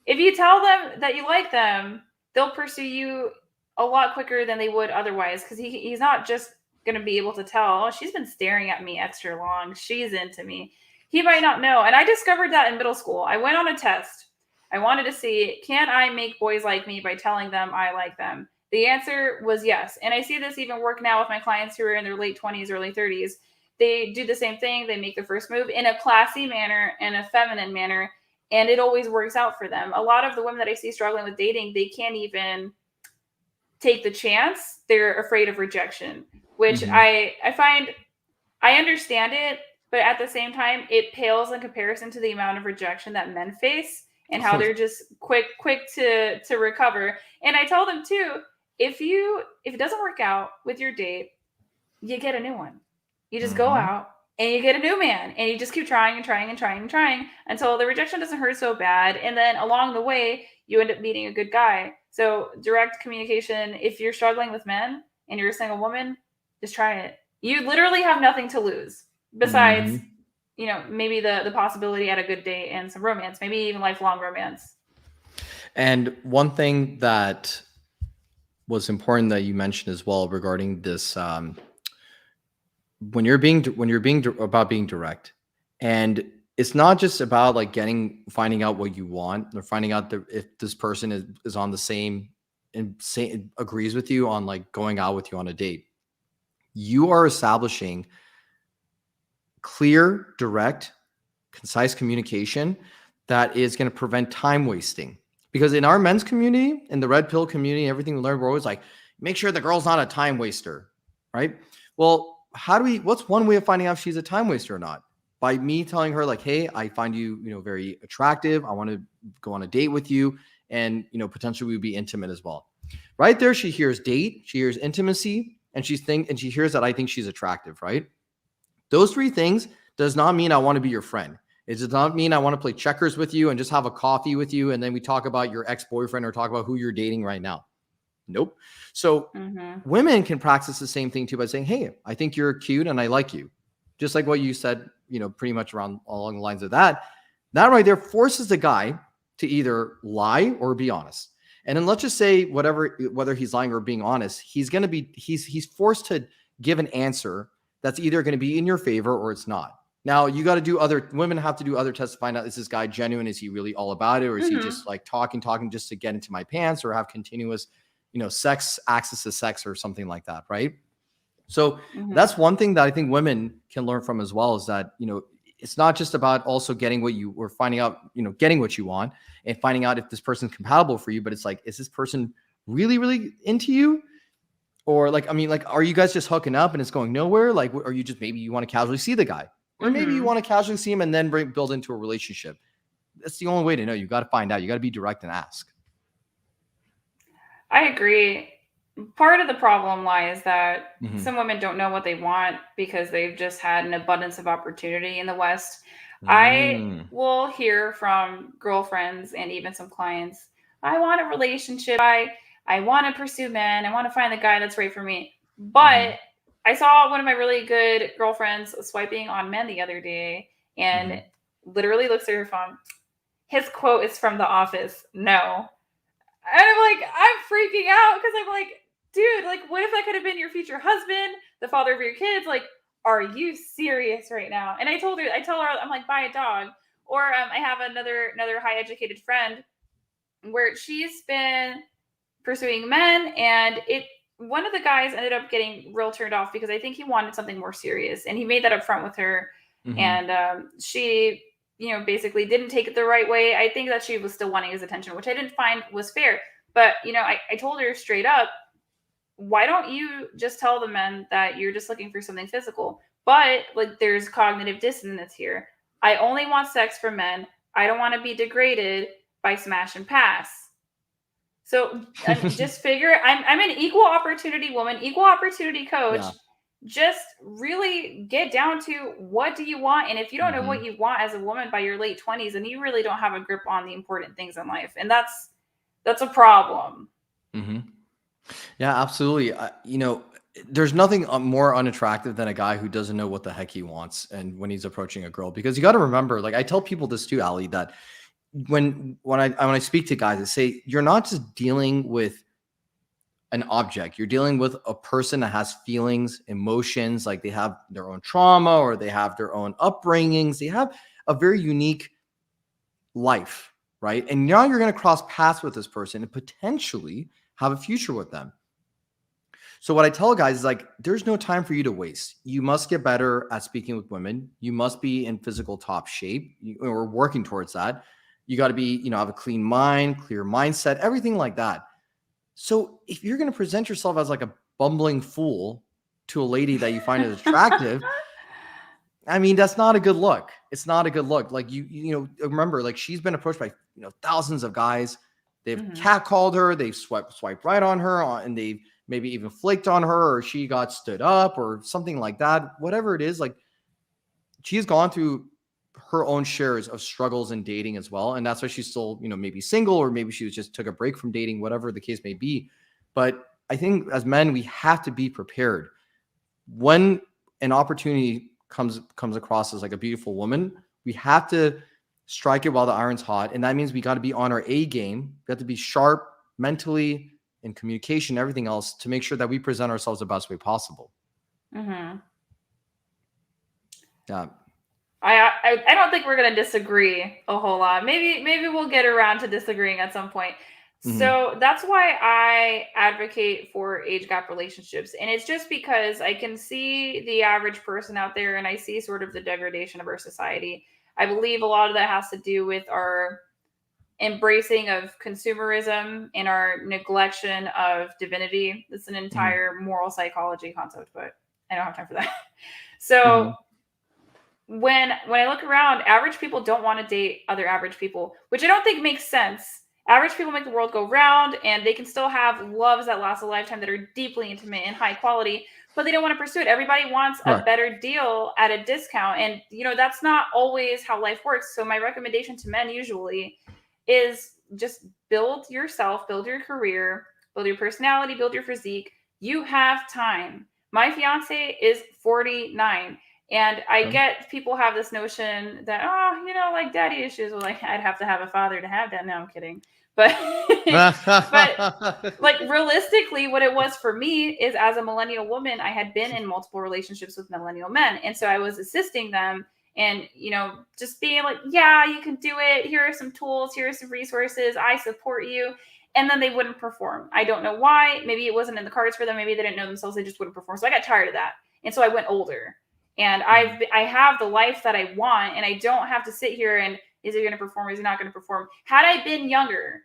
B: If you tell them that you like them, they'll pursue you a lot quicker than they would otherwise, because he's not just going to be able to tell, oh, she's been staring at me extra long, she's into me. He might not know. And I discovered that in middle school. I went on a test. I wanted to see, can I make boys like me by telling them I like them? The answer was yes. And I see this even work now with my clients who are in their late 20s, early 30s. They do the same thing. They make the first move in a classy manner, in a feminine manner, and it always works out for them. A lot of the women that I see struggling with dating, they can't even take the chance. They're afraid of rejection, which
A: Mhm.
B: I find, I understand it, but at the same time, it pales in comparison to the amount of rejection that men face and how they're just quick to recover. And I tell them too, if it doesn't work out with your date, you get a new one. You just go
A: Mhm.
B: out and you get a new man, and you just keep trying and trying and trying and trying until the rejection doesn't hurt so bad. And then along the way, you end up meeting a good guy. So direct communication, if you're struggling with men and you're a single woman, just try it. You literally have nothing to lose besides,
A: Mhm.
B: maybe the possibility at a good date and some romance, maybe even lifelong romance.
A: And one thing that was important that you mentioned as well regarding this, about being direct, and it's not just about like finding out what you want or finding out if this person is on the same and agrees with you on like going out with you on a date. You are establishing clear, direct, concise communication that is going to prevent time wasting. Because in our men's community, in the red pill community, everything we learn, we're always like, make sure the girl's not a time waster, right? Well, what's one way of finding out if she's a time waster or not? By me telling her like, hey, I find you, very attractive. I want to go on a date with you. And, potentially we'd be intimate as well. Right there, she hears date, she hears intimacy, and she hears that I think she's attractive, right? Those three things does not mean I want to be your friend. It does not mean I want to play checkers with you and just have a coffee with you and then we talk about your ex-boyfriend or talk about who you're dating right now. Nope. So
B: Mm-hmm.
A: women can practice the same thing too by saying, hey, I think you're cute and I like you. Just like what you said, pretty much around along the lines of that. That right there forces the guy to either lie or be honest. And then let's just say whether he's lying or being honest, he's forced to give an answer that's either going to be in your favor or it's not. Now you got to do women have to do other tests to find out, is this guy genuine? Is he really all about it? Or is he
B: Mm-hmm.
A: just like talking just to get into my pants or have continuous, access to sex or something like that. Right. So
B: Mm-hmm.
A: that's one thing that I think women can learn from as well, is that, it's not just about also getting finding out, getting what you want and finding out if this person's compatible for you, but it's like, is this person really, really into you? Or like, I mean, like, are you guys just hooking up and it's going nowhere? Like, are you just, maybe you want to casually see the guy, or maybe you
B: Mm-hmm.
A: want to casually see him and then build into a relationship? That's the only way to know. You got to find out. You got to be direct and ask.
B: I agree. Part of the problem lies that
A: Mm-hmm.
B: some women don't know what they want because they've just had an abundance of opportunity in the West. I
A: Mm.
B: will hear from girlfriends and even some clients, I want a relationship. I want to pursue men. I want to find the guy that's right for me.
A: Mm-hmm.
B: But I saw one of my really good girlfriends swiping on men the other day and
A: Mm-hmm.
B: literally looks at her phone. His quote is from The Office. No. And I'm freaking out because I'm like, dude, like, what if that could have been your future husband, the father of your kids? Like, are you serious right now? And I tell her, I'm like, buy a dog. Or I have another high educated friend where she's been pursuing men, and one of the guys ended up getting real turned off because I think he wanted something more serious, and he made that up front with her,
A: Mm-hmm.
B: and she basically didn't take it the right way. I think that she was still wanting his attention, which I didn't find was fair. But I told her straight up, why don't you just tell the men that you're just looking for something physical? But like, there's cognitive dissonance here. I only want sex for men. I don't want to be degraded by smash and pass. So just figure, I'm an equal opportunity woman, equal opportunity coach.
A: Yeah.
B: Just really get down to what do you want. And if you don't know what you want as a woman by your late 20s, then you really don't have a grip on the important things in life. And that's a problem.
A: Yeah, absolutely. There's nothing more unattractive than a guy who doesn't know what the heck he wants and when he's approaching a girl, because you got to remember, like I tell people this too, Ali, that when I speak to guys, I say you're not just dealing with an object, you're dealing with a person that has feelings, emotions, like they have their own trauma or they have their own upbringings, they have a very unique life, right? And now you're going to cross paths with this person and potentially have a future with them. So what I tell guys is like, there's no time for you to waste. You must get better at speaking with women. You must be in physical top shape. We're working towards that. You got to be, have a clean mind, clear mindset, everything like that. So if you're going to present yourself as like a bumbling fool to a lady that you find as attractive, I mean, that's not a good look. It's not a good look. Like you remember, like she's been approached by, thousands of guys. They've catcalled her. They've swiped right on her, and they've maybe even flicked on her, or she got stood up or something like that. Whatever it is, like she's gone through her own shares of struggles in dating as well. And that's why she's still, maybe single, or maybe she just took a break from dating, whatever the case may be. But I think as men, we have to be prepared. When an opportunity comes across as like a beautiful woman, we have to strike it while the iron's hot. And that means we got to be on our A game. We have to be sharp mentally, in communication, everything else, to make sure that we present ourselves the best way possible. Yeah.
B: I don't think we're going to disagree a whole lot. Maybe we'll get around to disagreeing at some point. So that's why I advocate for age gap relationships. And it's just because I can see the average person out there, and I see sort of the degradation of our society. I believe a lot of that has to do with our embracing of consumerism and our neglection of divinity. It's an entire moral psychology concept, but I don't have time for that. So when I look around, average people don't want to date other average people, which I don't think makes sense. Average people make the world go round, and they can still have loves that last a lifetime that are deeply intimate and high quality, but they don't want to pursue it. Everybody wants a better deal at a discount. And, that's not always how life works. So my recommendation to men usually is just build yourself, build your career, build your personality, build your physique. You have time. My fiance is 49. And I get people have this notion that, like daddy issues. Well, like I'd have to have a father to have that. No, I'm kidding. But, but like realistically, what it was for me is, as a millennial woman, I had been in multiple relationships with millennial men. And so I was assisting them and, just being like, yeah, you can do it. Here are some tools. Here are some resources. I support you. And then they wouldn't perform. I don't know why. Maybe it wasn't in the cards for them. Maybe they didn't know themselves. They just wouldn't perform. So I got tired of that. And so I went older. And I have the life that I want, and I don't have to sit here and, is he going to perform? Is he not going to perform? Had I been younger,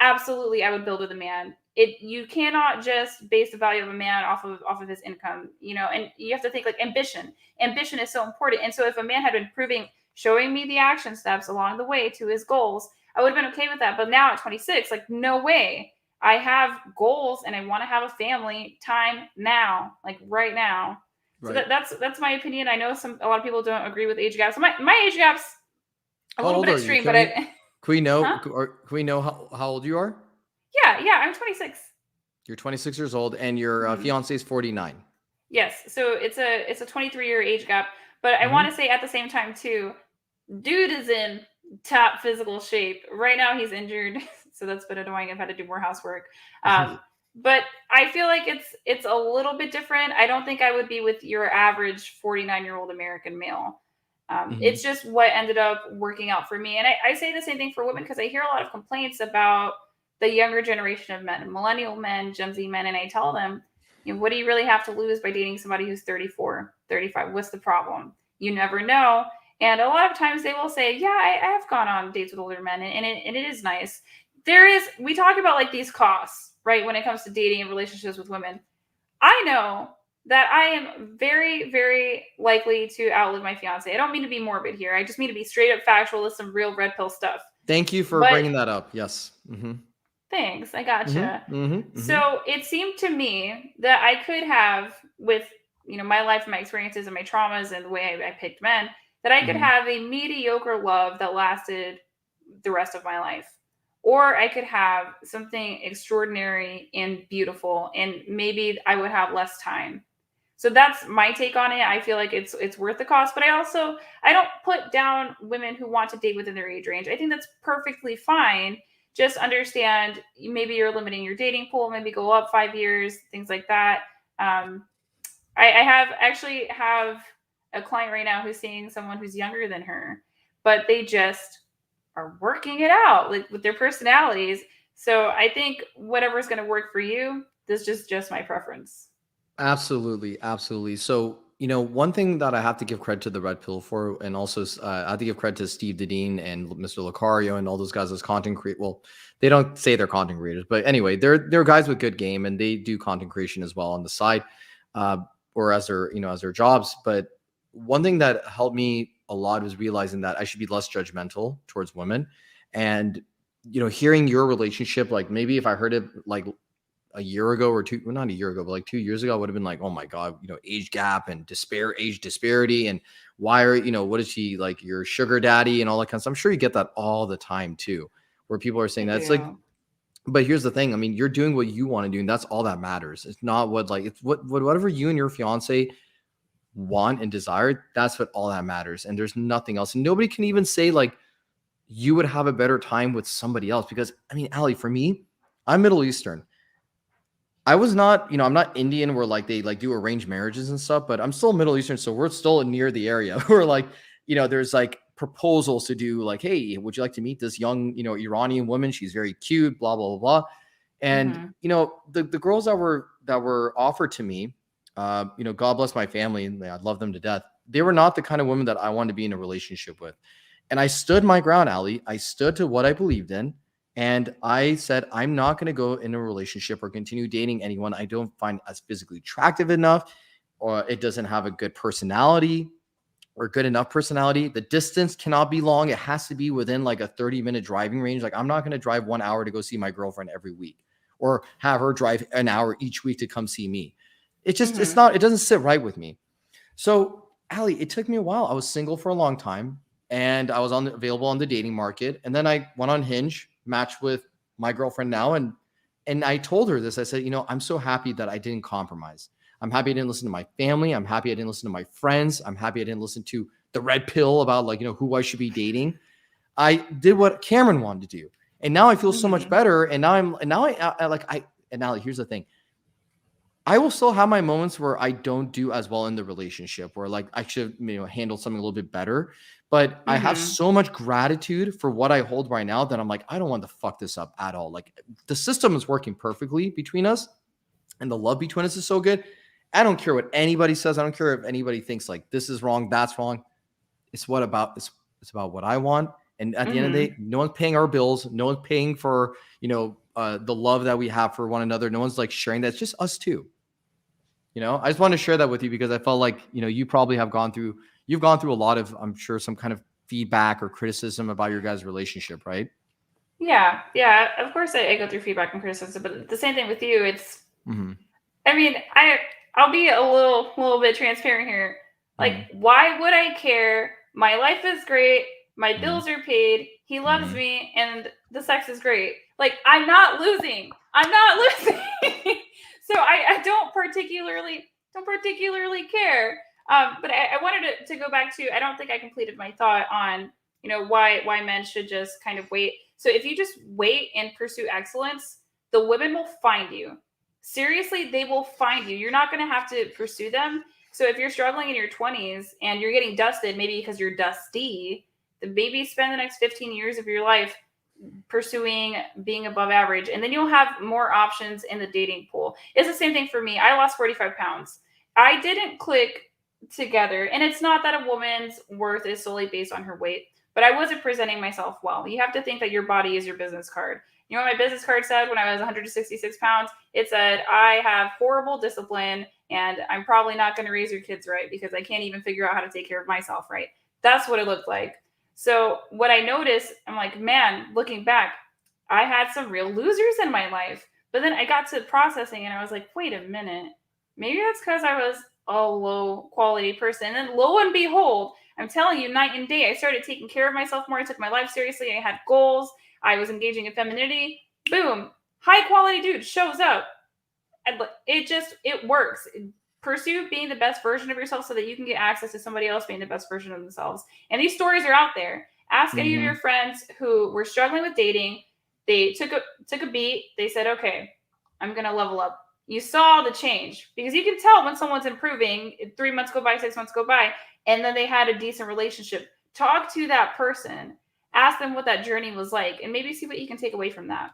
B: absolutely, I would build with a man. You cannot just base the value of a man off of his income, and you have to think like ambition. Ambition is so important. And so if a man had been showing me the action steps along the way to his goals, I would have been okay with that. But now at 26, like no way. I have goals and I want to have a family. Time now, like right now. So that's my opinion. I know a lot of people don't agree with age gaps. My age gap's a little bit extreme, but
A: can we know how old you are?
B: Yeah, I'm 26.
A: You're 26 years old, and your fiance is 49.
B: Yes, so it's a 23-year age gap. But I want to say at the same time too, dude is in top physical shape. Right now he's injured, so that's been annoying. I've had to do more housework. But I feel like it's a little bit different. I don't think I would be with your average 49-year-old American male. It's just what ended up working out for me. And I say the same thing for women, because I hear a lot of complaints about the younger generation of men, millennial men, Gen Z men. And I tell them, what do you really have to lose by dating somebody who's 34, 35? What's the problem? You never know. And a lot of times they will say, yeah, I have gone on dates with older men, and it is nice. We talk about like these costs, right? When it comes to dating and relationships with women, I know that I am very, very likely to outlive my fiance. I don't mean to be morbid here. I just mean to be straight up factual with some real red pill stuff.
A: Thank you for bringing that up. Yes.
B: Thanks. I
A: Mm-hmm.
B: gotcha.
A: Mm-hmm. Mm-hmm.
B: So it seemed to me that I could have, with my life, my experiences, and my traumas, and the way I picked men, that I could
A: Mm-hmm.
B: have a mediocre love that lasted the rest of my life, or I could have something extraordinary and beautiful, and maybe I would have less time. So that's my take on it. I feel like it's worth the cost, but I don't put down women who want to date within their age range. I think that's perfectly fine. Just understand, maybe you're limiting your dating pool, maybe go up 5 years, things like that. Um, I have actually have a client right now who's seeing someone who's younger than her, but they just are working it out, like, with their personalities. So I think whatever's going to work for you, this is just my preference.
A: Absolutely, absolutely. So, one thing that I have to give credit to the Red Pill for, and also I have to give credit to Steve Dedeen and Mr. Lucario and all those guys as content create. Well, they don't say they're content creators, but anyway, they're guys with good game, and they do content creation as well on the side, uh, or as their jobs. But one thing that helped me a lot was realizing that I should be less judgmental towards women, and hearing your relationship, like maybe if I heard it like a year ago or two, well, not a year ago, but like 2 years ago, I would have been like, oh my God, age gap and age disparity. And why are, what is she like your sugar daddy and all that kind of stuff? I'm sure you get that all the time too, where people are saying
B: I
A: that. It's like,
B: do.
A: but here's the thing. I mean, you're doing what you want to do, and that's all that matters. It's not what like, it's whatever you and your fiance want and desire. That's what all that matters. And there's nothing else. And nobody can even say like, you would have a better time with somebody else. Because I mean, Ali, for me, I'm Middle Eastern. I was not, I'm not Indian where like they like do arranged marriages and stuff, but I'm still Middle Eastern. So we're still near the area where like, there's like proposals to do like, hey, would you like to meet this young, Iranian woman? She's very cute, blah, blah, blah, blah. And,
B: Hmm.
A: the girls that were offered to me, God bless my family, and I love them to death. They were not the kind of women that I wanted to be in a relationship with. And I stood my ground, Ali. I stood to what I believed in. And I said, I'm not going to go in a relationship or continue dating anyone I don't find as physically attractive enough, or it doesn't have a good personality or good enough personality. The distance cannot be long. It has to be within like a 30-minute driving range. Like, I'm not going to drive 1 hour to go see my girlfriend every week or have her drive an hour each week to come see me.
B: Hmm.
A: It doesn't sit right with me. So, Ali, it took me a while. I was single for a long time, and I was available on the dating market. And then I went on Hinge, matched with my girlfriend now, and I told her this. I said, I'm so happy that I didn't compromise. I'm happy I didn't listen to my family. I'm happy I didn't listen to my friends. I'm happy I didn't listen to the red pill about like, who I should be dating. I did what Cameron wanted to do. And now I feel so much
B: Hmm.
A: better. And now I like I and now here's the thing. I will still have my moments where I don't do as well in the relationship, where like I should, handle something a little bit better. But I have
B: Hmm.
A: so much gratitude for what I hold right now that I'm like, I don't want to fuck this up at all. Like the system is working perfectly between us, and the love between us is so good. I don't care what anybody says. I don't care if anybody thinks like this is wrong, that's wrong. It's about what I want. And at the end of the
B: Hmm.
A: day, no one's paying our bills. No one's paying for, the love that we have for one another. No one's like sharing that. It's just us two. I just want to share that with you because I felt like, you probably you've gone through a lot of, I'm sure, some kind of feedback or criticism about your guys' relationship, right?
B: Yeah, yeah. Of course, I go through feedback and criticism, but the same thing with you.
A: Mm-hmm.
B: I mean, I'll be a little bit transparent here. Like,
A: Mm-hmm.
B: why would I care? My life is great. My
A: Mm-hmm.
B: bills are paid. He loves
A: Mm-hmm.
B: me, and the sex is great. Like, I'm not losing. I'm not losing. So I don't particularly care. But I wanted to go back to. I don't think I completed my thought on why men should just kind of wait. So if you just wait and pursue excellence, the women will find you. Seriously, they will find you. You're not going to have to pursue them. So if you're struggling in your 20s and you're getting dusted, maybe because you're dusty, then maybe spend the next 15 years of your life pursuing being above average. And then you'll have more options in the dating pool. It's the same thing for me. I lost 45 pounds. I didn't click together. And it's not that a woman's worth is solely based on her weight, but I wasn't presenting myself well. You have to think that your body is your business card. You know what my business card said when I was 166 pounds? It said, I have horrible discipline and I'm probably not going to raise your kids right because I can't even figure out how to take care of myself right. That's what it looked like. So what I noticed, I'm like, man, looking back, I had some real losers in my life. But then I got to processing and I was like, wait a minute. Maybe that's because I was a low quality person. And then lo and behold, I'm telling you, night and day, I started taking care of myself more. I took my life seriously. I had goals. I was engaging in femininity. Boom. High quality dude shows up. And it works. Pursue being the best version of yourself so that you can get access to somebody else being the best version of themselves. And these stories are out there. Ask any of your friends who were struggling with dating. They took a beat. They said, okay, I'm going to level up. You saw the change because you can tell when someone's improving. 3 months go by, 6 months go by, and then they had a decent relationship. Talk to that person. Ask them what that journey was like, and maybe see what you can take away from that.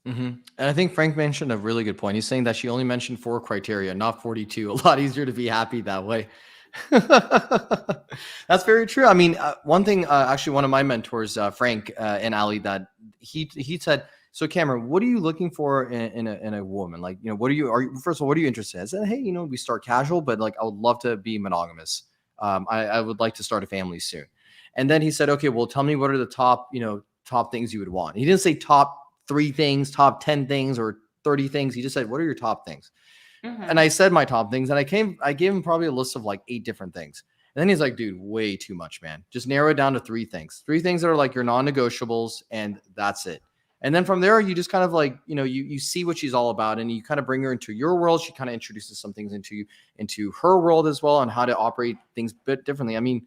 A: And I think Frank mentioned a really good point. He's saying that she only mentioned 4 criteria, not 42. A lot easier to be happy that way. That's very true. I mean, one thing, actually, one of my mentors, Frank and Ali, that he said, so Cameron, what are you looking for in a woman? Like, first of all, what are you interested in? I said, hey, we start casual, but like, I would love to be monogamous. I would like to start a family soon. And then he said, okay, well, tell me what are the top things you would want. He didn't say top 3 things, top 10 things, or 30 things. He just said, what are your top things? And I said my top things, and I gave him probably a list of like 8 different things. And then he's like, dude, way too much, man. Just narrow it down to 3 things. 3 things that are like your non-negotiables, and that's it. And then from there, you just kind of like, you see what she's all about, and you kind of bring her into your world. She kind of introduces some things into her world as well, and how to operate things a bit differently. I mean,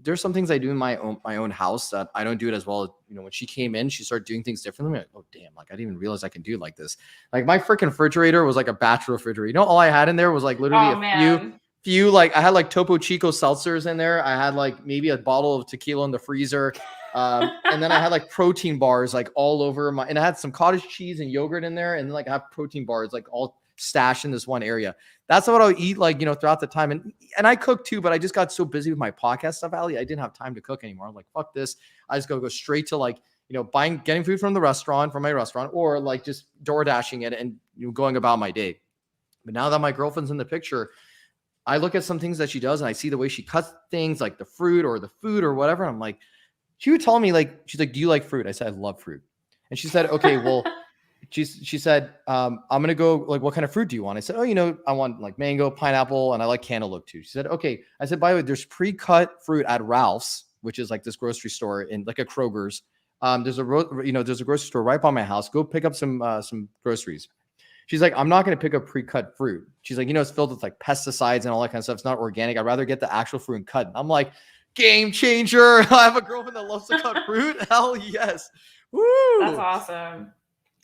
A: there's some things I do in my own house that I don't do it as well. When she came in, she started doing things differently. I'm like, oh damn, like I didn't even realize I can do it like this. Like my freaking refrigerator was like a bachelor refrigerator. All I had in there was like literally few like I had like Topo Chico seltzers in there. I had like maybe a bottle of tequila in the freezer. And then I had like protein bars like all over and I had some cottage cheese and yogurt in there. And then like I have protein bars like all stashed in this one area. That's what I'll eat like, throughout the time. And I cook too, but I just got so busy with my podcast stuff, Ali, I didn't have time to cook anymore. I'm like, fuck this. I just go straight to like, getting food from my restaurant, or like just door dashing it and going about my day. But now that my girlfriend's in the picture, I look at some things that she does and I see the way she cuts things like the fruit or the food or whatever. I'm like, she would tell me like, she's like, do you like fruit? I said, I love fruit. And she said, okay, well, she said, I'm going to go like, what kind of fruit do you want? I said, I want like mango, pineapple, and I like cantaloupe too. She said, okay. I said, by the way, there's pre-cut fruit at Ralph's, which is like this grocery store in like a Kroger's. There's a grocery store right by my house. Go pick up some groceries. She's like, I'm not going to pick up pre-cut fruit. She's like, it's filled with like pesticides and all that kind of stuff. It's not organic. I'd rather get the actual fruit and cut. I'm like, game changer. I have a girlfriend that loves to cut fruit. Hell yes. Woo.
B: That's awesome.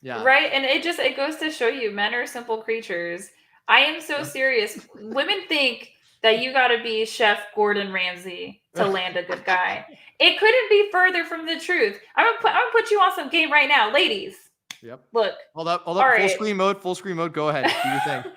A: Yeah.
B: Right. And it goes to show you men are simple creatures. I am so serious. Women think that you got to be Chef Gordon Ramsay to land a good guy. It couldn't be further from the truth. I'm gonna put you on some game right now, ladies.
A: Yep.
B: Look.
A: Hold up. Full
B: right.
A: screen mode. Go ahead. Do your thing.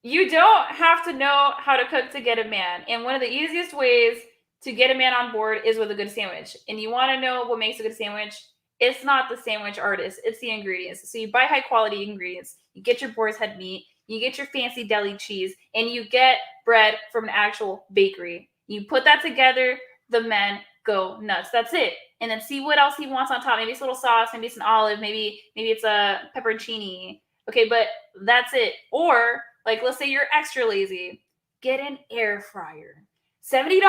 B: You don't have to know how to cook to get a man. And one of the easiest ways to get a man on board is with a good sandwich. And you want to know what makes a good sandwich? It's not the sandwich artist. It's the ingredients. So you buy high quality ingredients. You get your boar's head meat. You get your fancy deli cheese. And you get bread from an actual bakery. You put that together. The men go nuts. That's it. And then see what else he wants on top. Maybe it's a little sauce. Maybe it's an olive. Maybe it's a pepperoncini. Okay, but that's it. Or like, let's say you're extra lazy. Get an air fryer. $70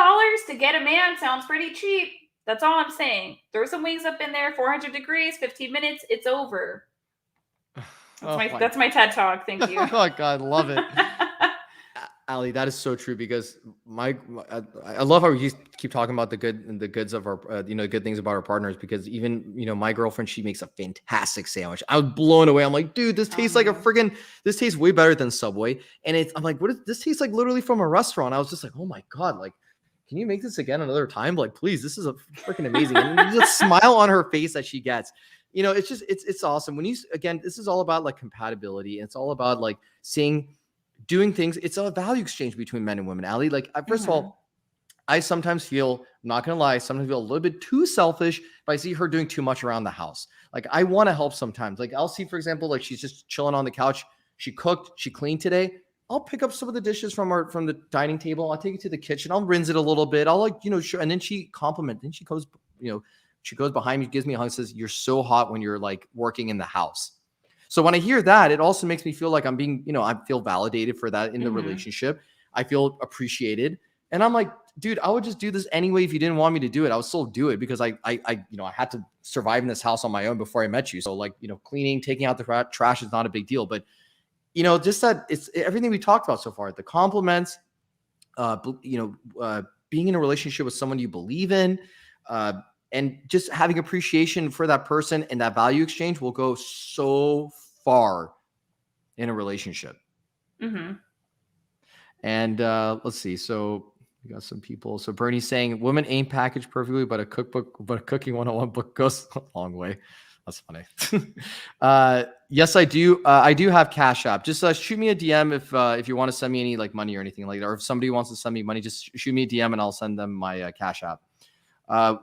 B: to get a man sounds pretty cheap. That's all I'm saying. Throw some wings up in there, 400 degrees, 15 minutes, it's over. That's my TED Talk. Thank you.
A: Oh my God, love it. Ali, that is so true because I love how we keep talking about the goods of our, good things about our partners, because even, my girlfriend, she makes a fantastic sandwich. I was blown away. I'm like, dude, this tastes like this tastes way better than Subway. And I'm like, this tastes like literally from a restaurant. I was just like, oh my God, like, can you make this again another time? Like, please, this is a freaking amazing. And just smile on her face that she gets. It's just, it's awesome. This is all about like compatibility. And it's all about like doing things. It's a value exchange between men and women, Ali. Like, first of all, I sometimes feel, I'm not going to lie, sometimes feel a little bit too selfish if I see her doing too much around the house. Like, I want to help sometimes. Like, I'll see, for example, like she's just chilling on the couch. She cooked, she cleaned today. I'll pick up some of the dishes from the dining table. I'll take it to the kitchen. I'll rinse it a little bit. I'll and then she compliment. Then she goes, She goes behind me, gives me a hug, and says, "You're so hot when you're like working in the house." So when I hear that, it also makes me feel like I'm being, I feel validated for that in the relationship. I feel appreciated. And I'm like, dude, I would just do this anyway. If you didn't want me to do it, I would still do it because I had to survive in this house on my own before I met you. So like, cleaning, taking out the trash is not a big deal, but just that it's everything we talked about so far, the compliments, being in a relationship with someone you believe in, and just having appreciation for that person and that value exchange will go so far in a relationship. And let's see. So we got some people. So Bernie's saying women ain't packaged perfectly, but a cooking 101 book goes a long way. That's funny. Yes, I do. I do have Cash App. Just shoot me a DM if you want to send me any like money or anything like that, or if somebody wants to send me money, just shoot me a DM and I'll send them my Cash App.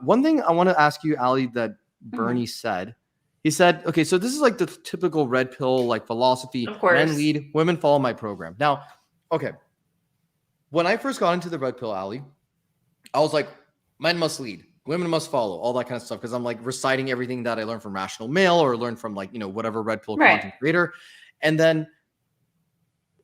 A: One thing I want to ask you, Ali, that Bernie said. He said, okay, so this is like the typical red pill like philosophy.
B: Of course.
A: Men lead, women follow my program. Now, okay. When I first got into the red pill, Ali, I was like, men must lead, women must follow, all that kind of stuff. Because I'm like reciting everything that I learned from Rational Male or learned from like, whatever red pill content creator. And then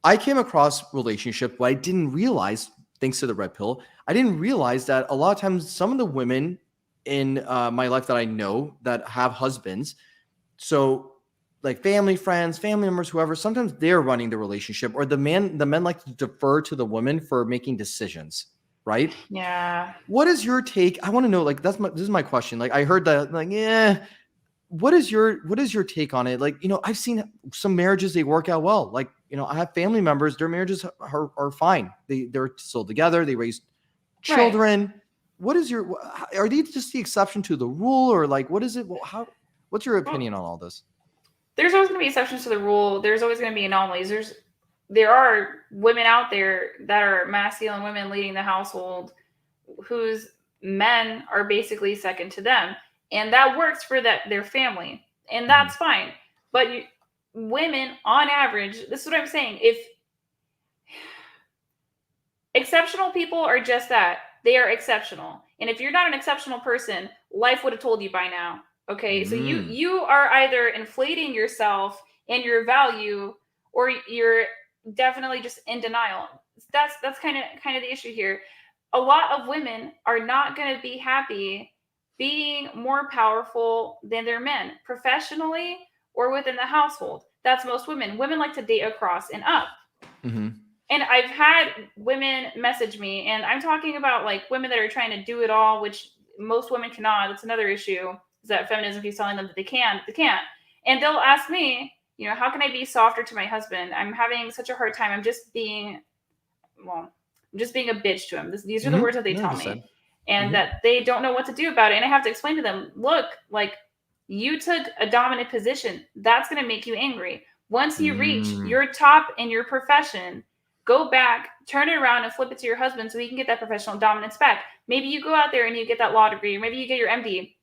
A: I came across relationship what I didn't realize, thanks to the red pill, I didn't realize that a lot of times some of the women in my life that I know that have husbands, so like family, friends, family members, whoever, sometimes they're running the relationship, or the men like to defer to the women for making decisions, right?
B: Yeah.
A: What is your take? I want to know, like, this is my question. Like, I heard that, like, what is your take on it? Like, I've seen some marriages, they work out well. Like, I have family members, their marriages are fine. They're still together. They raise children. Right. Are these just the exception to the rule, or like, what is it? What's your opinion on all this?
B: There's always going to be exceptions to the rule. There's always going to be anomalies. There are women out there that are masculine women leading the household whose men are basically second to them. And that works for their family. And that's fine. But women, on average, this is what I'm saying. If exceptional people are just that, they are exceptional. And if you're not an exceptional person, life would have told you by now. Okay, so you are either inflating yourself and your value, or you're definitely just in denial. That's kind of the issue here. A lot of women are not going to be happy being more powerful than their men, professionally or within the household. That's most women. Women like to date across and up. And I've had women message me, and I'm talking about like women that are trying to do it all, which most women cannot. That's another issue. Is that feminism keeps telling them that they can't. And they'll ask me, how can I be softer to my husband? I'm having such a hard time. I'm just being a bitch to him. These are the words that they tell me. And that they don't know what to do about it. And I have to explain to them, look, like, you took a dominant position. That's going to make you angry. Once you reach your top in your profession, go back, turn it around and flip it to your husband so he can get that professional dominance back. Maybe you go out there and you get that law degree, or maybe you get your MD.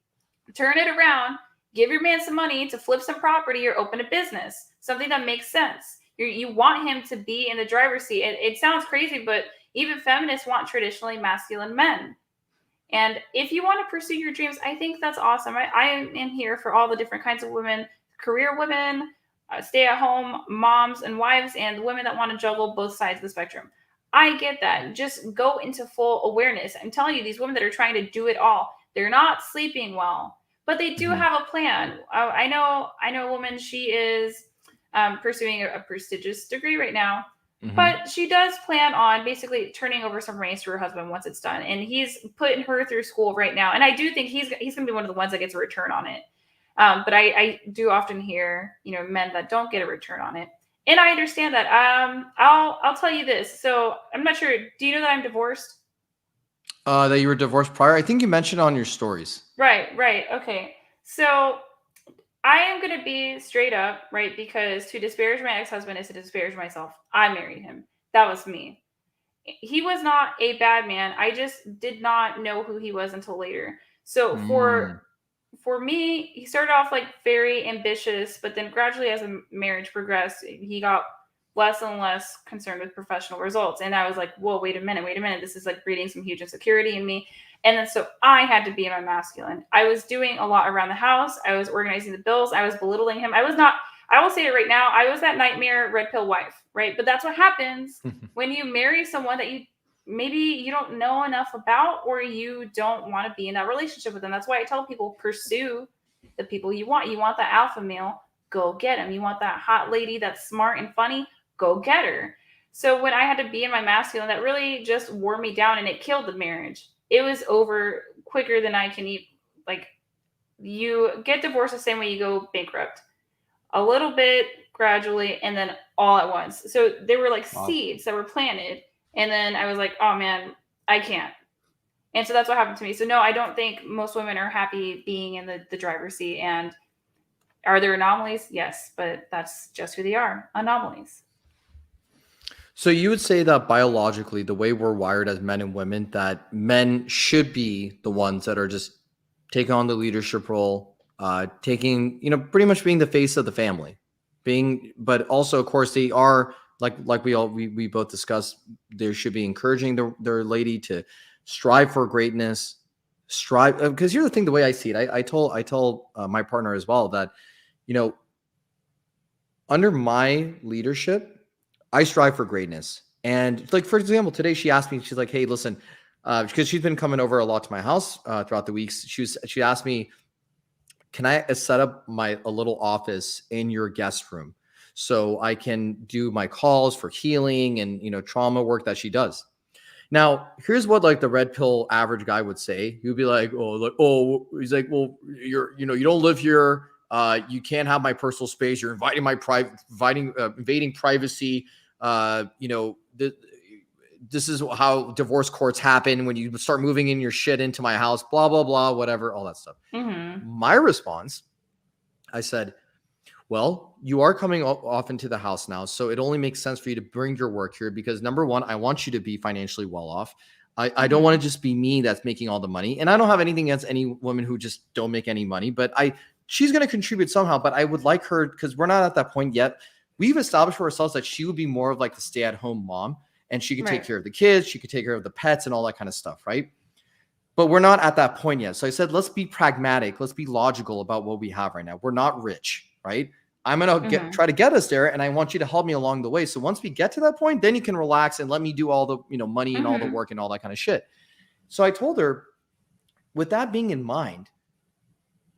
B: Turn it around, give your man some money to flip some property or open a business, something that makes sense. You want him to be in the driver's seat. It sounds crazy, but even feminists want traditionally masculine men. And if you want to pursue your dreams, I think that's awesome. I am here for all the different kinds of women, career women, stay-at-home moms and wives, and women that want to juggle both sides of the spectrum. I get that. Just go into full awareness. I'm telling you, these women that are trying to do it all, they're not sleeping well, but they do have a plan. I know a woman, she is pursuing a prestigious degree right now, but she does plan on basically turning over some reins to her husband once it's done. And he's putting her through school right now. And I do think he's going to be one of the ones that gets a return on it. But I do often hear, men that don't get a return on it. And I understand that. I'll tell you this. So I'm not sure. Do you know that I'm divorced?
A: That you were divorced prior? I think you mentioned on your stories.
B: Right. Okay. So I am going to be straight up, right? Because to disparage my ex-husband is to disparage myself. I married him. That was me. He was not a bad man. I just did not know who he was until later. So for me, he started off like very ambitious, but then gradually as the marriage progressed, he got less and less concerned with professional results. And I was like, whoa, wait a minute. This is like breeding some huge insecurity in me. And then so I had to be in my masculine. I was doing a lot around the house. I was organizing the bills. I was belittling him. I was not, I will say it right now, I was that nightmare red pill wife, right? But that's what happens when you marry someone that maybe you don't know enough about, or you don't want to be in that relationship with them. That's why I tell people, pursue the people you want. You want the alpha male, go get him. You want that hot lady that's smart and funny, go get her. So when I had to be in my masculine, that really just wore me down, and it killed the marriage. It was over quicker than I can eat. Like, you get divorced the same way you go bankrupt. A little bit gradually, and then all at once. So there were like seeds that were planted. And then I was like, oh man, I can't. And so that's what happened to me. So no, I don't think most women are happy being in the driver's seat. And are there anomalies? Yes, but that's just who they are, anomalies.
A: So you would say that biologically, the way we're wired as men and women, that men should be the ones that are just taking on the leadership role, taking, pretty much being the face of the family, but also, of course, they are like we both discussed, they should be encouraging their lady to strive for greatness, because here's the thing, the way I see it, I told my partner as well that, under my leadership, I strive for greatness. And like, for example, today she asked me, she's like, hey, listen, because she's been coming over a lot to my house throughout the weeks. She asked me, can I set up a little office in your guest room so I can do my calls for healing and, trauma work that she does. Now, here's what like the red pill average guy would say. He would be like, he's like, well, you don't live here. You can't have my personal space. You're invading privacy. This is how divorce courts happen when you start moving in your shit into my house, blah, blah, blah, whatever, all that stuff.
B: Mm-hmm.
A: My response, I said, well, you are coming off into the house now, so it only makes sense for you to bring your work here because, number one, I want you to be financially well off. I don't want to just be me that's making all the money. And I don't have anything against any women who just don't make any money, but she's going to contribute somehow. But I would like her, because we're not at that point yet. We've established for ourselves that she would be more of like the stay-at-home mom, and she could take care of the kids, she could take care of the pets and all that kind of stuff, right? But we're not at that point yet. So I said, let's be pragmatic. Let's be logical about what we have right now. We're not rich, right? I'm going to try to get us there, and I want you to help me along the way. So once we get to that point, then you can relax and let me do all the, money and all the work and all that kind of shit. So I told her, with that being in mind,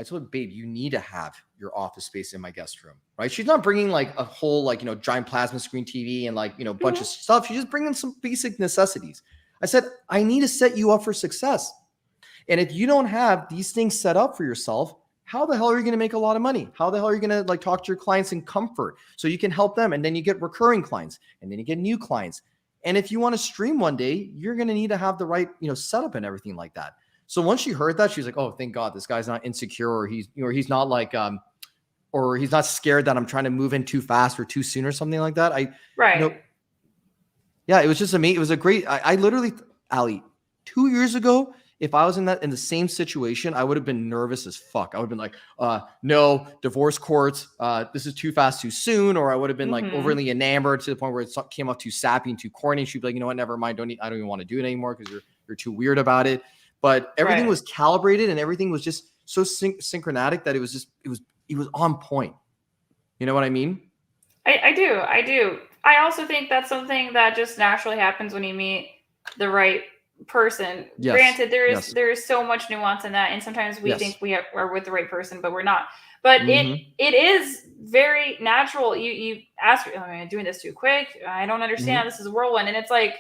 A: I told her, babe, you need to have your office space in my guest room, right? She's not bringing like a whole, like, giant plasma screen TV and like, bunch of stuff. She's just bringing some basic necessities. I said, I need to set you up for success. And if you don't have these things set up for yourself, how the hell are you going to make a lot of money? How the hell are you going to like talk to your clients in comfort so you can help them? And then you get recurring clients, and then you get new clients. And if you want to stream one day, you're going to need to have the right, setup and everything like that. So once she heard that, she's like, oh, thank God this guy's not insecure, or he's not like, or he's not scared that I'm trying to move in too fast or too soon or something like that. Yeah, it was just amazing. It was a great, I literally, Ali, 2 years ago, if I was in the same situation, I would have been nervous as fuck. I would have been like, no, divorce courts, this is too fast, too soon. Or I would have been like overly enamored to the point where it came off too sappy and too corny. She'd be like, you know what, never mind. I don't even want to do it anymore because you're too weird about it. But everything was calibrated, and everything was just so synchronatic that it was on point. You know what I mean?
B: I do. I also think that's something that just naturally happens when you meet the right person.
A: Yes.
B: Granted, there is so much nuance in that, and sometimes we think we are with the right person, but we're not. But it is very natural. You ask, oh, am I doing this too quick? I don't understand. This is a whirlwind. And it's like,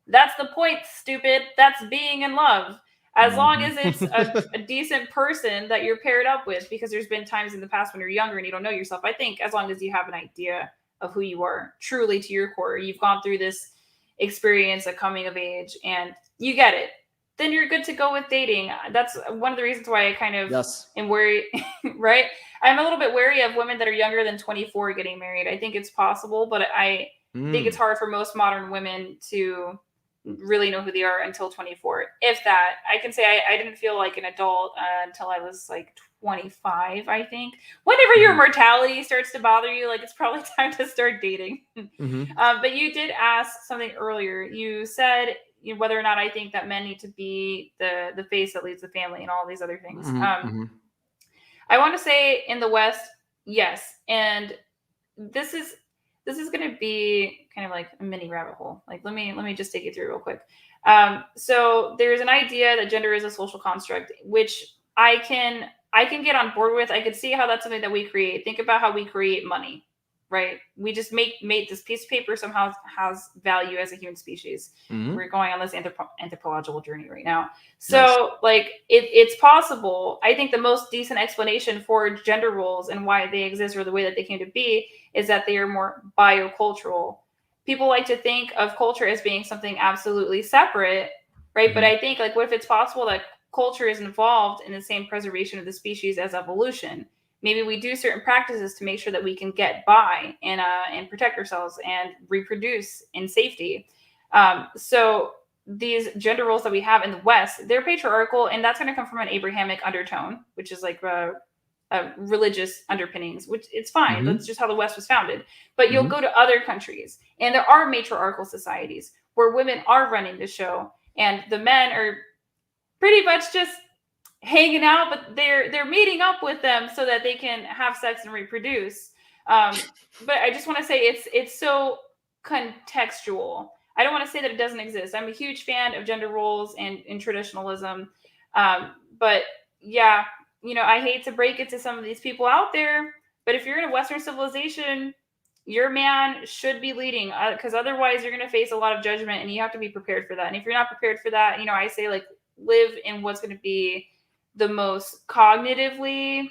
B: that's the point, stupid. That's being in love. As long as it's a decent person that you're paired up with, because there's been times in the past when you're younger and you don't know yourself. I think as long as you have an idea of who you are truly to your core, you've gone through this experience of coming of age and you get it, then you're good to go with dating. That's one of the reasons why I kind of am wary, right? I'm a little bit wary of women that are younger than 24 getting married. I think it's possible, but I think it's hard for most modern women to really know who they are until 24. If that, I can say I didn't feel like an adult until I was like 25, I think. Whenever your mortality starts to bother you, like it's probably time to start dating. But you did ask something earlier. You said, whether or not I think that men need to be the face that leads the family and all these other things. I want to say in the West, yes, and this is going to be kind of like a mini rabbit hole. Like let me just take you through real quick. So there's an idea that gender is a social construct, which I can get on board with. I could see how that's something that we create. Think about how we create money, right? We just made this piece of paper somehow has value as a human species. We're going on this anthropological journey right now. So like it's possible. I think the most decent explanation for gender roles and why they exist or the way that they came to be is that they are more biocultural. People like to think of culture as being something absolutely separate, right? But I think like, what if it's possible that culture is involved in the same preservation of the species as evolution? Maybe we do certain practices to make sure that we can get by and protect ourselves and reproduce in safety. So these gender roles that we have in the West, they're patriarchal, and that's going to come from an Abrahamic undertone, which is like religious underpinnings, which it's fine. That's just how the West was founded. But you'll go to other countries, and there are matriarchal societies where women are running the show, and the men are pretty much just hanging out, but they're meeting up with them so that they can have sex and reproduce. But I just want to say it's so contextual. I don't want to say that it doesn't exist. I'm a huge fan of gender roles and traditionalism. But yeah, I hate to break it to some of these people out there, but if you're in a Western civilization, your man should be leading, because otherwise you're going to face a lot of judgment, and you have to be prepared for that. And if you're not prepared for that, I say like live in what's going to be the most cognitively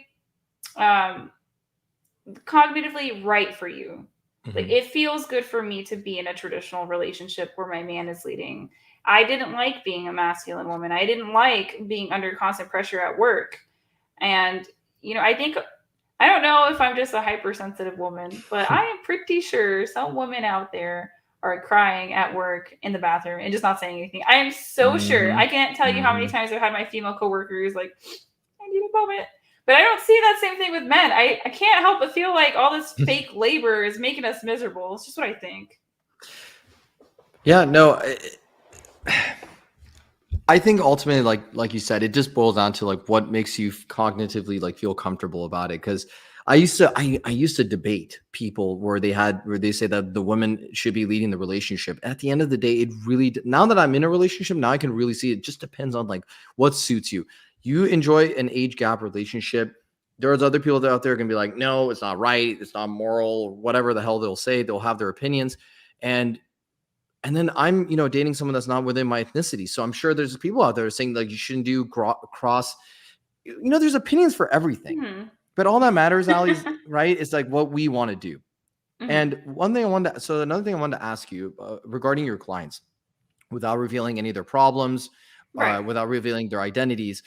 B: right for you. Like it feels good for me to be in a traditional relationship where my man is leading. I didn't like being a masculine woman. I didn't like being under constant pressure at work. And, I don't know if I'm just a hypersensitive woman, but I am pretty sure some women out there are crying at work in the bathroom and just not saying anything. I am so sure. I can't tell you how many times I've had my female coworkers like, I need a moment. But I don't see that same thing with men. I can't help but feel like all this fake labor is making us miserable. It's just what I think.
A: Yeah, no. I think ultimately, like you said, it just boils down to like what makes you cognitively like feel comfortable about it. Because I used to debate people where they say that the woman should be leading the relationship. At the end of the day, it really, now that I'm in a relationship, now I can really see it just depends on like what suits you. You enjoy an age gap relationship. There's other people that out there are gonna be like, no, it's not right, it's not moral, or whatever the hell they'll say. They'll have their opinions, and then I'm, dating someone that's not within my ethnicity. So I'm sure there's people out there saying like you shouldn't do cross. There's opinions for everything. But all that matters, Alys, right, is like what we want to do. And another thing I wanted to ask you regarding your clients, without revealing any of their problems, without revealing their identities,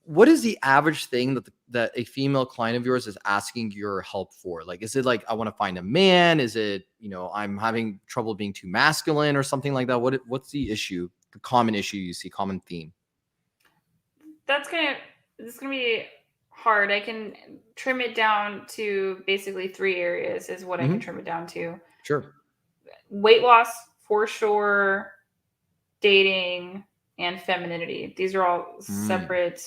A: what is the average thing that a female client of yours is asking your help for? Like, is it like, I want to find a man? Is it, I'm having trouble being too masculine or something like that? What's the issue, the common issue you see, common theme?
B: This is going to be hard. I can trim it down to basically 3 areas is what I can trim it down to.
A: Sure.
B: Weight loss, for sure, dating, and femininity. These are all separate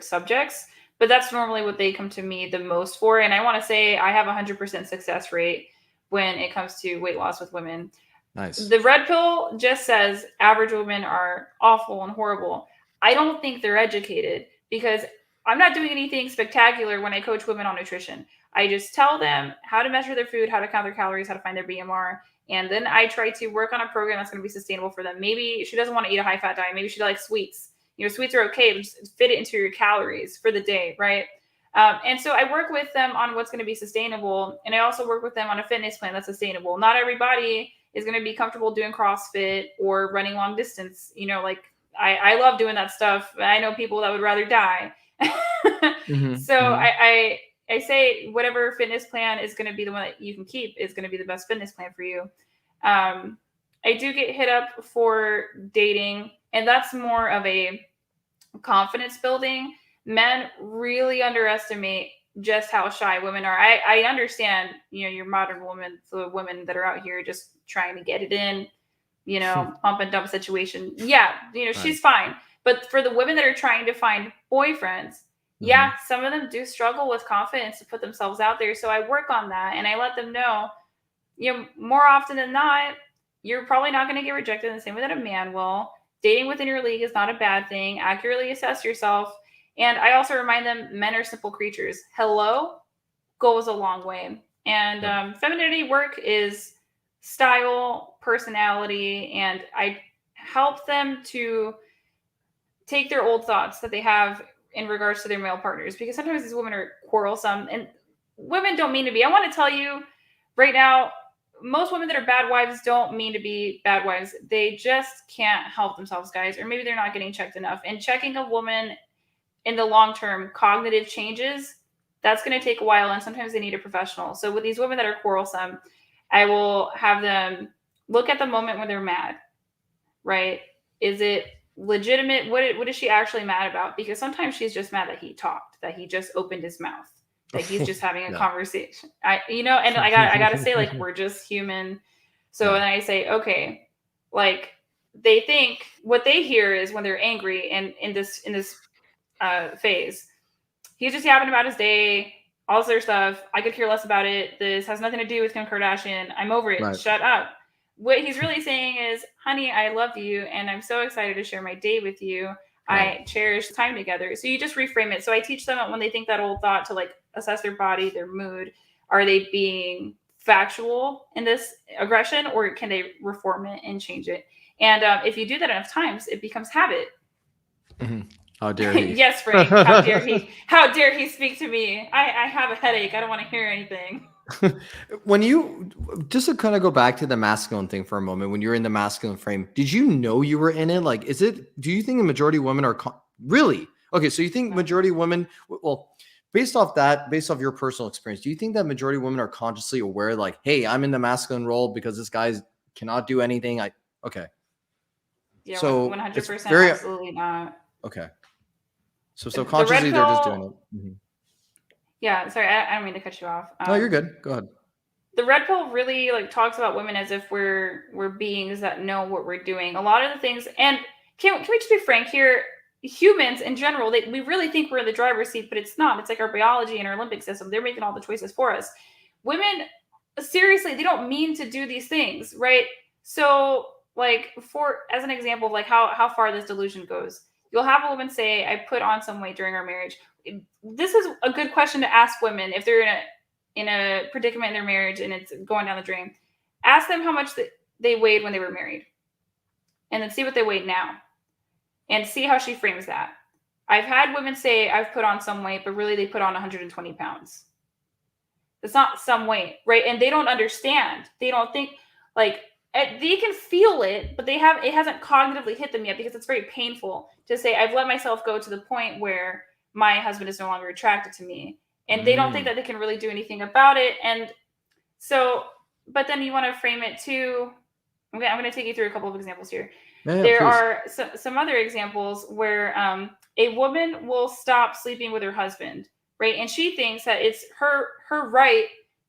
B: subjects, but that's normally what they come to me the most for. And I want to say I have 100% success rate when it comes to weight loss with women.
A: Nice.
B: The red pill just says average women are awful and horrible. I don't think they're educated, because I'm not doing anything spectacular when I coach women on nutrition. I just tell them how to measure their food, how to count their calories, how to find their BMR. And then I try to work on a program that's going to be sustainable for them. Maybe she doesn't want to eat a high fat diet. Maybe she likes sweets. Sweets are okay, but just fit it into your calories for the day, right? And so I work with them on what's going to be sustainable. And I also work with them on a fitness plan that's sustainable. Not everybody is going to be comfortable doing CrossFit or running long distance. I love doing that stuff. I know people that would rather die. I say whatever fitness plan is going to be the one that you can keep is going to be the best fitness plan for you. I do get hit up for dating, and that's more of a confidence building. Men really underestimate just how shy women are. I understand, your modern women, the women that are out here just trying to get it in, pump and dump situation. Yeah, she's fine. But for the women that are trying to find boyfriends, yeah, some of them do struggle with confidence to put themselves out there. So I work on that and I let them know, more often than not, you're probably not going to get rejected in the same way that a man will. Dating within your league is not a bad thing. Accurately assess yourself. And I also remind them men are simple creatures. Hello goes a long way. And femininity work is style, personality, and I help them to take their old thoughts that they have in regards to their male partners, because sometimes these women are quarrelsome, and women don't mean to be. I want to tell you right now, most women that are bad wives don't mean to be bad wives. They just can't help themselves, guys, or maybe they're not getting checked enough. And checking a woman in the long term, cognitive changes, that's going to take a while, and sometimes they need a professional. So with these women that are quarrelsome, I will have them look at the moment when they're mad, right? Is it legitimate? What is she actually mad about? Because sometimes she's just mad that he talked, that he just opened his mouth, that he's just having a conversation. And I gotta say, like, we're just human. So then I say, okay, like, they think what they hear is when they're angry, and in this phase, he's just yapping about his day, all this other stuff. I could care less about it. This has nothing to do with Kim Kardashian. I'm over it. Right. Shut up. What he's really saying is, honey, I love you, and I'm so excited to share my day with you. Right. I cherish time together. So you just reframe it. So I teach them when they think that old thought to, like, assess their body, their mood. Are they being factual in this aggression, or can they reform it and change it? And if you do that enough times, it becomes habit.
A: Mm-hmm. How dare he?
B: Yes, Frank. How dare he? How dare he speak to me? I have a headache. I don't want to hear anything.
A: When you, just to kind of go back to the masculine thing for a moment, when you're in the masculine frame, did you know you were in it? Like, do you think the majority of women are really? Okay, so you think majority of women, well, based off your personal experience, do you think that majority of women are consciously aware, like, hey, I'm in the masculine role because this guy cannot do anything? Okay.
B: Yeah,
A: so
B: 100%, absolutely not.
A: Okay. So subconsciously they're just doing it. Mm-hmm.
B: Yeah, sorry, I don't mean to cut you off.
A: No, you're good. Go ahead.
B: The red pill really, like, talks about women as if we're beings that know what we're doing. A lot of the things, and can we just be frank here? Humans in general, we really think we're in the driver's seat, but it's not. It's like our biology and our limbic system. They're making all the choices for us. Women, seriously, they don't mean to do these things, right? So, like, as an example of, like, how far this delusion goes, you'll have a woman say, I put on some weight during our marriage. This is a good question to ask women if they're in a predicament in their marriage and it's going down the drain. Ask them how much they weighed when they were married, and then see what they weigh now, and see how she frames that. I've had women say, I've put on some weight, but really they put on 120 pounds. It's not some weight, right? And they don't understand. They don't think, like, they can feel it, but it hasn't cognitively hit them yet, because it's very painful to say, I've let myself go to the point where my husband is no longer attracted to me. And they don't think that they can really do anything about it. And so, but then you want to frame it too. I'm going to take you through a couple of examples here. Yeah, there are some other examples where a woman will stop sleeping with her husband, right? And she thinks that it's her right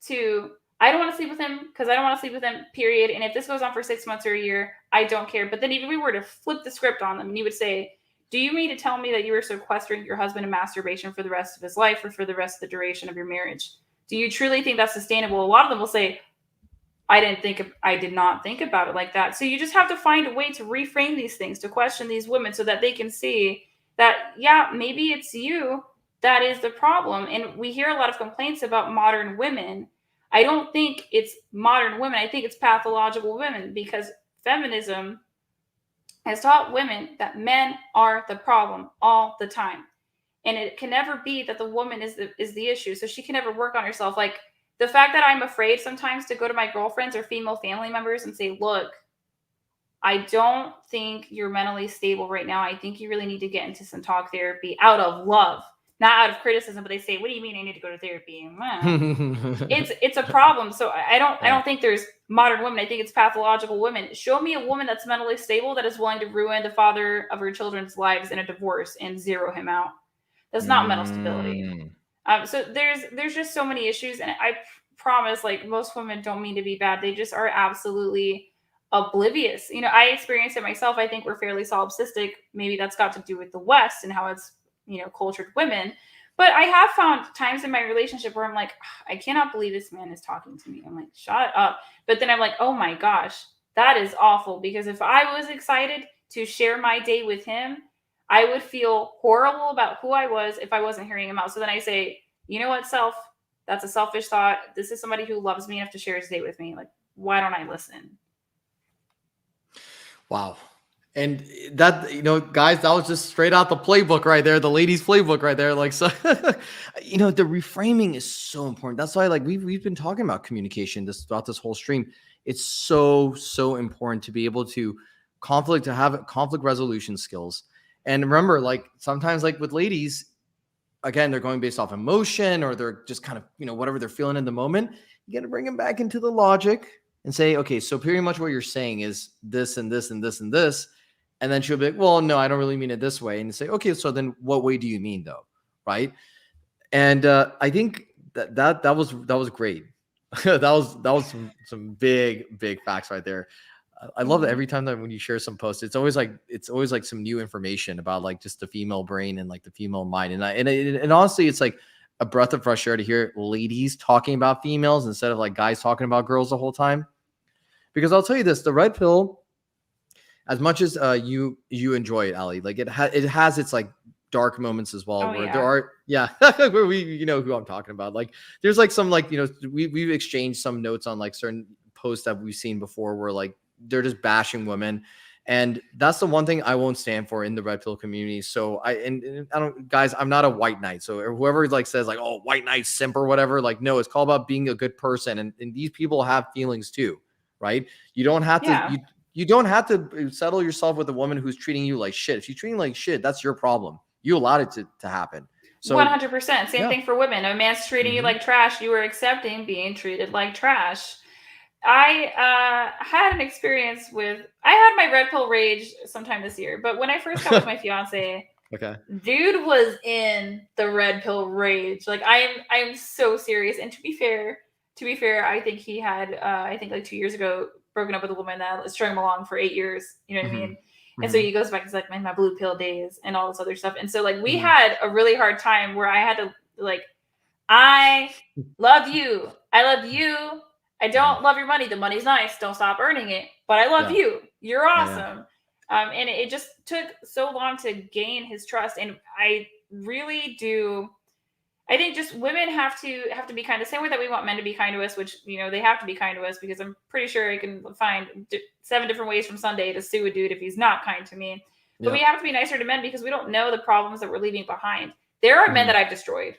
B: to, I don't want to sleep with him because I don't want to sleep with him, period. And if this goes on for 6 months or a year, I don't care. But then if we were to flip the script on them, and you would say, do you mean to tell me that you were sequestering your husband in masturbation for the rest of his life, or for the rest of the duration of your marriage? Do you truly think that's sustainable? A lot of them will say, I did not think about it like that. So you just have to find a way to reframe these things, to question these women, so that they can see that, yeah, maybe it's you that is the problem. And we hear a lot of complaints about modern women. I don't think it's modern women. I think it's pathological women, because feminism has taught women that men are the problem all the time. And it can never be that the woman is the issue. So she can never work on herself. Like, the fact that I'm afraid sometimes to go to my girlfriends or female family members and say, look, I don't think you're mentally stable right now. I think you really need to get into some talk therapy, out of love, not out of criticism. But they say, what do you mean I need to go to therapy? It's a problem. So I don't think there's modern women. I think it's pathological women. Show me a woman that's mentally stable, that is willing to ruin the father of her children's lives in a divorce and zero him out. That's not mental stability. So there's just so many issues, and I promise, like, most women don't mean to be bad. They just are absolutely oblivious. You know, I experienced it myself. I think we're fairly solipsistic. Maybe that's got to do with the West and how it's, you know, cultured women. But I have found times in my relationship where I'm like, I cannot believe this man is talking to me. I'm like, shut up. But then I'm like, oh my gosh, that is awful. Because if I was excited to share my day with him, I would feel horrible about who I was if I wasn't hearing him out. So then I say, you know what, self, that's a selfish thought. This is somebody who loves me enough to share his day with me. Like, why don't I listen?
A: Wow. And that, you know, guys, that was just straight out the playbook right there, the ladies' playbook right there. Like, so, you know, the reframing is so important. That's why, like, we've been talking about communication throughout this whole stream. It's so important to be able to have conflict resolution skills. And remember, like, sometimes, like with ladies, again, they're going based off emotion, or they're just kind of, you know, whatever they're feeling in the moment. You got to bring them back into the logic and say, okay, so pretty much what you're saying is this and this and this and this. And then she'll be like, well, no, I don't really mean it this way. And you say, okay, so then what way do you mean though? Right. And I think that was great. that was some big facts right there. I love that every time that when you share some posts, it's always like some new information about like just the female brain and like the female mind. And honestly, it's like a breath of fresh air to hear ladies talking about females instead of like guys talking about girls the whole time. Because I'll tell you this, the red pill, as much as you enjoy it, Ali, like it has its like dark moments as well, where there are, where we, you know who I'm talking about. Like there's like some, like, you know, we've exchanged some notes on like certain posts that we've seen before where like they're just bashing women. And that's the one thing I won't stand for in the red pill community. So I don't, guys, I'm not a white knight. So whoever like says like, oh, white knight simp or whatever, like, no, it's called about being a good person. And these people have feelings too, right? You don't have to, you don't have to settle yourself with a woman who's treating you like shit. If she's treating you like shit, that's your problem. You allowed it to happen. So
B: 100%. Same thing for women. A man's treating you like trash. You were accepting being treated like trash. I had an experience with, I had my red pill rage sometime this year, but when I first got with my fiance, dude was in the red pill rage. Like I am so serious. And to be fair, I think he had, I think like 2 years ago, broken up with a woman that strung him along for 8 years. You know what I mean? And so he goes back, he's like, man, my blue pill days and all this other stuff. And so like we had a really hard time where I had to like, I love you. I love you. I don't love your money. The money's nice. Don't stop earning it. But I love you. You're awesome. And it just took so long to gain his trust. And I really do. I think just women have to be kind. The same way that we want men to be kind to us, which, you know, they have to be kind to us, because I'm pretty sure I can find 7 different ways from Sunday to sue a dude if he's not kind to me. But we have to be nicer to men because we don't know the problems that we're leaving behind. There are men that I've destroyed.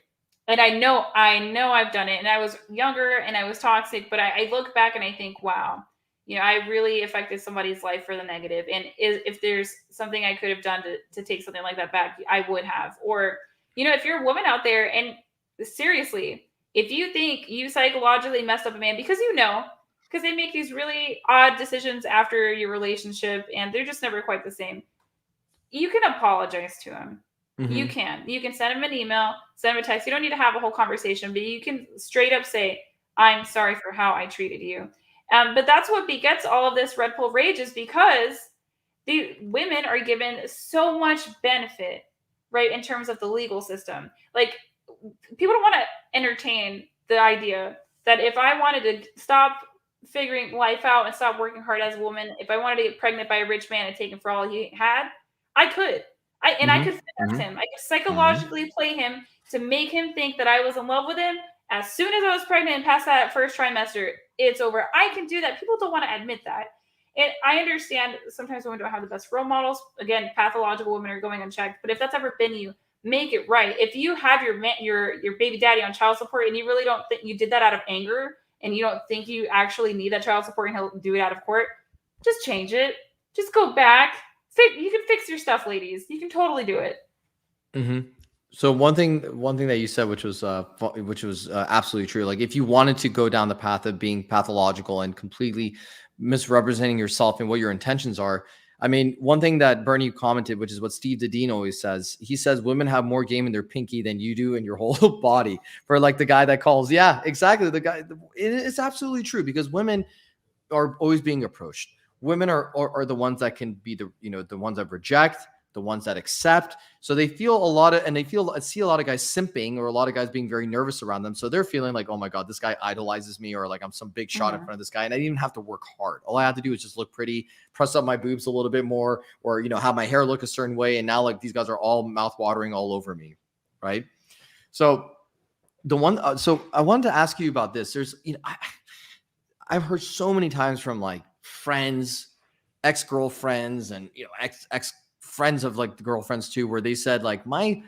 B: And I know I've done it, and I was younger and I was toxic, but I look back and I think, wow, you know, I really affected somebody's life for the negative. And if there's something I could have done to take something like that back, I would have. Or, you know, if you're a woman out there, and seriously, if you think you psychologically messed up a man because they make these really odd decisions after your relationship and they're just never quite the same, you can apologize to him. You can send him an email, send him a text. You don't need to have a whole conversation, but you can straight up say, I'm sorry for how I treated you. But that's what begets all of this red pill rage, is because the women are given so much benefit, right, in terms of the legal system. Like, people don't want to entertain the idea that if I wanted to stop figuring life out and stop working hard as a woman, if I wanted to get pregnant by a rich man and take him for all he had, I could. I could finesse him. I could psychologically play him to make him think that I was in love with him. As soon as I was pregnant and past that first trimester, it's over. I can do that. People don't want to admit that. And I understand sometimes women don't have the best role models. Again, pathological women are going unchecked. But if that's ever been you, make it right. If you have your baby daddy on child support and you really don't think you did that out of anger and you don't think you actually need that child support and he'll do it out of court, just change it. Just go back. You can fix your stuff, ladies. You can totally do it.
A: So one thing that you said, which was absolutely true. Like, if you wanted to go down the path of being pathological and completely misrepresenting yourself and what your intentions are, I mean, one thing that Bernie commented, which is what Steve Dedeen always says, he says women have more game in their pinky than you do in your whole body. For like the guy that calls, yeah, exactly. The guy, it's absolutely true, because women are always being approached. women are the ones that can be the ones that reject, the ones that accept. So they feel a lot of, and I see a lot of guys simping, or a lot of guys being very nervous around them. So they're feeling like, oh my God, this guy idolizes me, or like I'm some big shot in front of this guy. And I didn't even have to work hard. All I had to do is just look pretty, press up my boobs a little bit more, or, have my hair look a certain way. And now like these guys are all mouth watering all over me. Right. So so I wanted to ask you about this. There's, I've heard so many times from like friends, ex-girlfriends, and ex friends of like the girlfriends too, where they said like my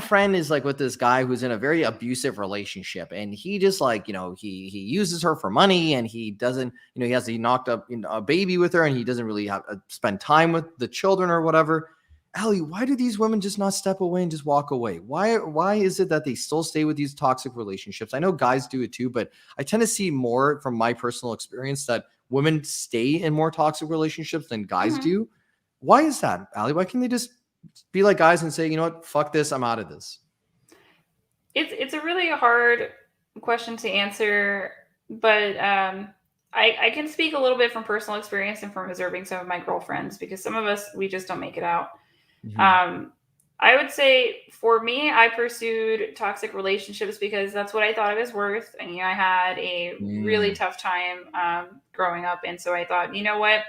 A: friend is like with this guy who's in a very abusive relationship, and he just like he uses her for money, and he doesn't he knocked up a baby with her, and he doesn't really have spend time with the children or whatever. Allie, why do these women just not step away and just walk away? Why is it that they still stay with these toxic relationships? I know guys do it too, but I tend to see more from my personal experience that women stay in more toxic relationships than guys do. Why is that, Allie? Why can't they just be like guys and say, you know what, fuck this, I'm out of this?
B: It's a really hard question to answer, but I can speak a little bit from personal experience and from observing some of my girlfriends, because some of us, we just don't make it out. I would say for me, I pursued toxic relationships because that's what I thought I was worth. And I had a really tough time growing up. And so I thought, you know what?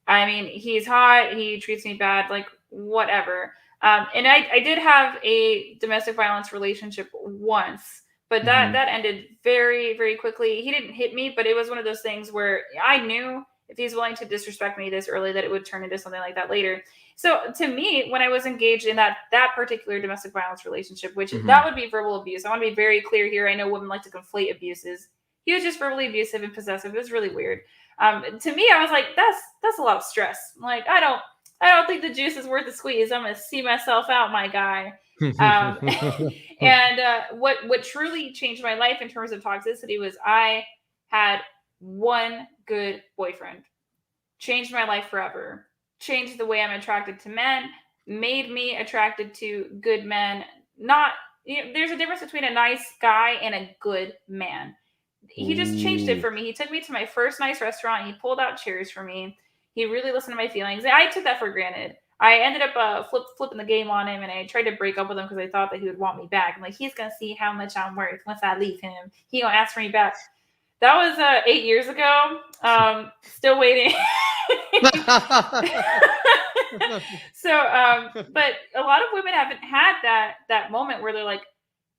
B: I mean, he's hot. He treats me bad, like whatever. And I did have a domestic violence relationship once, but that ended very, very quickly. He didn't hit me, but it was one of those things where I knew if he's willing to disrespect me this early, that it would turn into something like that later. So to me, when I was engaged in that particular domestic violence relationship, which that would be verbal abuse. I want to be very clear here. I know women like to conflate abuses. He was just verbally abusive and possessive. It was really weird. To me, I was like, that's a lot of stress. Like, I don't think the juice is worth the squeeze. I'm going to see myself out, my guy. And what truly changed my life in terms of toxicity was I had one good boyfriend. Changed my life forever. Changed the way I'm attracted to men. Made me attracted to good men. Not, there's a difference between a nice guy and a good man. He just changed it for me. He took me to my first nice restaurant. He pulled out chairs for me. He really listened to my feelings. I took that for granted. I ended up flipping the game on him, and I tried to break up with him because I thought that he would want me back. I'm like, he's going to see how much I'm worth once I leave him. He going to ask for me back. That was 8 years ago. Still waiting. But a lot of women haven't had that moment where they're like,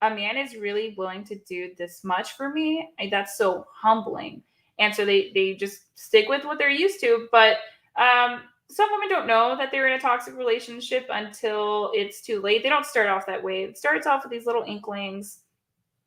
B: a man is really willing to do this much for me. That's so humbling. And so they just stick with what they're used to. But some women don't know that they're in a toxic relationship until it's too late. They don't start off that way. It starts off with these little inklings.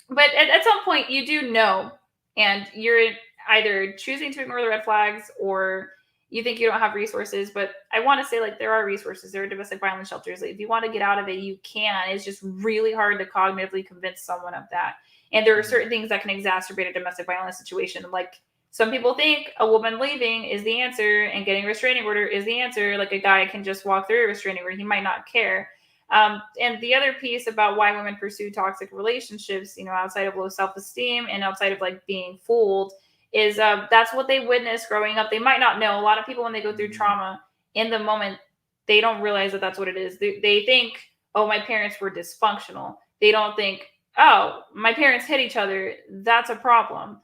B: But at some point, you do know. And you're either choosing to ignore the red flags, or you think you don't have resources. But I want to say, like, there are resources. There are domestic violence shelters. Like, if you want to get out of it, you can. It's just really hard to cognitively convince someone of that. And there are certain things that can exacerbate a domestic violence situation. Like, some people think a woman leaving is the answer and getting a restraining order is the answer. Like, a guy can just walk through a restraining order. He might not care. And the other piece about why women pursue toxic relationships, outside of low self-esteem and outside of like being fooled, is that's what they witnessed growing up. They might not know. A lot of people, when they go through trauma in the moment, they don't realize that that's what it is. They think, oh, my parents were dysfunctional. They don't think, oh, my parents hit each other. That's a problem.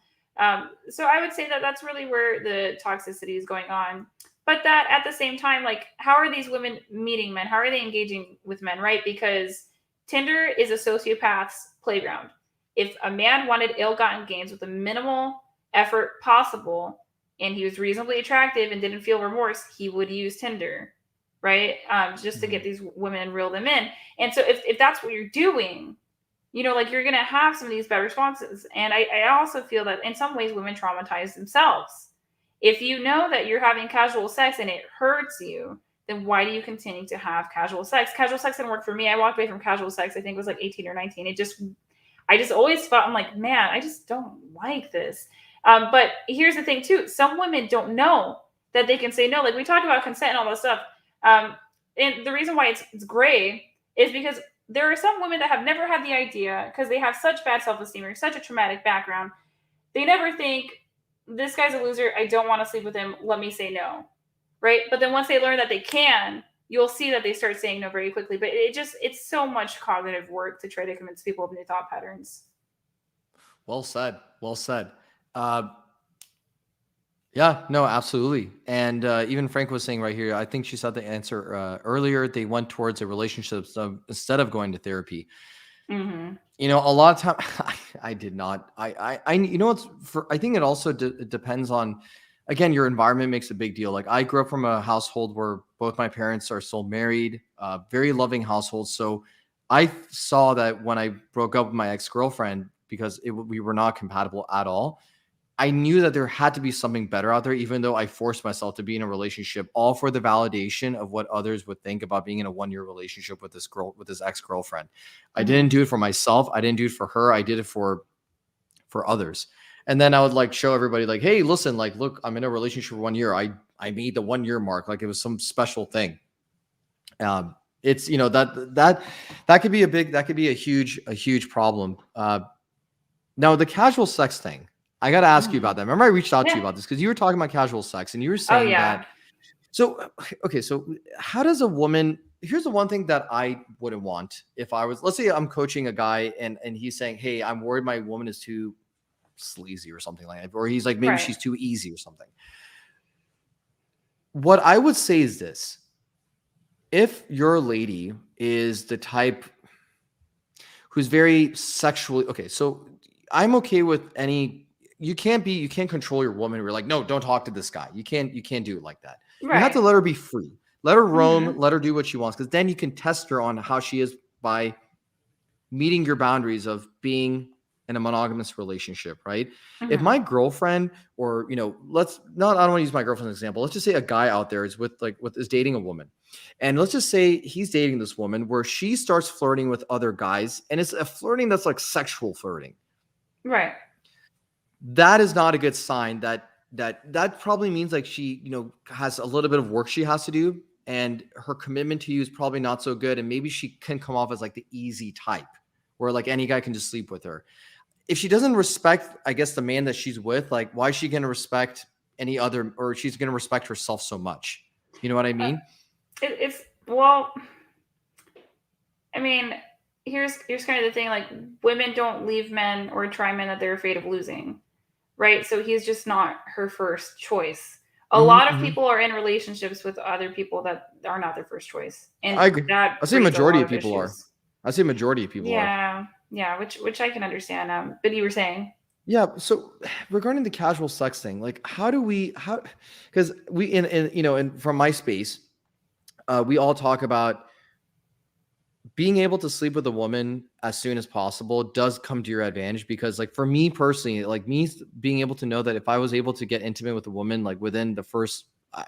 B: So I would say that that's really where the toxicity is going on. But that at the same time, like, how are these women meeting men? How are they engaging with men, right? Because Tinder is a sociopath's playground. If a man wanted ill-gotten gains with the minimal effort possible, and he was reasonably attractive and didn't feel remorse, he would use Tinder, right? Just to get these women and reel them in. And so if that's what you're doing, like, you're going to have some of these bad responses. And I also feel that in some ways women traumatize themselves. If you know that you're having casual sex and it hurts you, then why do you continue to have casual sex? Casual sex didn't work for me. I walked away from casual sex, I think it was like 18 or 19. I just always felt, I'm like, man, I just don't like this. But here's the thing too. Some women don't know that they can say no. Like, we talk about consent and all this stuff. And the reason why it's gray is because there are some women that have never had the idea, because they have such bad self-esteem or such a traumatic background. They never think, this guy's a loser. I don't want to sleep with him. Let me say no. Right. But then once they learn that they can, you'll see that they start saying no very quickly. But it's so much cognitive work to try to convince people of new thought patterns.
A: Well said. Well said. Uh, yeah, no, absolutely. And even Frank was saying right here, I think she said the answer earlier. They went towards a relationship instead of going to therapy.
B: Mm-hmm.
A: You know, a lot of time I did not. You know, I think it also it depends on, again, your environment makes a big deal. Like I grew up from a household where both my parents are still married, very loving household. So I saw that when I broke up with my ex-girlfriend because we were not compatible at all. I knew that there had to be something better out there, even though I forced myself to be in a relationship, all for the validation of what others would think about being in a 1-year relationship with this ex-girlfriend. I didn't do it for myself. I didn't do it for her. I did it for others. And then I would like show everybody like, hey, listen, like, look, I'm in a relationship for 1 year. I made the 1-year mark. Like it was some special thing. It's, you know, that could be a huge problem. Now the casual sex thing, I got to ask you about that. Remember I reached out to you about this because you were talking about casual sex and you were saying that. So, okay. So how does a woman, here's the one thing that I wouldn't want if I was, let's say I'm coaching a guy and he's saying, hey, I'm worried my woman is too sleazy or something like that. Or he's like, maybe she's too easy or something. What I would say is this. If your lady is the type who's very sexually, okay, so I'm okay with you can't control your woman. We're like, no, don't talk to this guy. You can't do it like that. Right. You have to let her be free. Let her roam, let her do what she wants. Because then you can test her on how she is by meeting your boundaries of being in a monogamous relationship, right? If my girlfriend or, you know, I don't want to use my girlfriend as an example. Let's just say a guy out there is is dating a woman. And let's just say he's dating this woman where she starts flirting with other guys. And it's a flirting that's like sexual flirting.
B: Right.
A: That is not a good sign. That probably means like she, you know, has a little bit of work she has to do. And her commitment to you is probably not so good. And maybe she can come off as like the easy type where like any guy can just sleep with her. If she doesn't respect, I guess, the man that she's with, like, why is she going to respect any other, or she's going to respect herself so much? You know what I mean?
B: Well, I mean, here's kind of the thing, like women don't leave men or try men that they're afraid of losing. Right. So he's just not her first choice. A lot of people are in relationships with other people that are not their first choice. And
A: I agree. I say majority of people are. I say majority of people are.
B: Yeah, which I can understand. But you were saying.
A: Yeah. So regarding the casual sex thing, like because we in you know, and from my space, we all talk about being able to sleep with a woman as soon as possible does come to your advantage because like for me personally, like me being able to know that if I was able to get intimate with a woman, like within the first,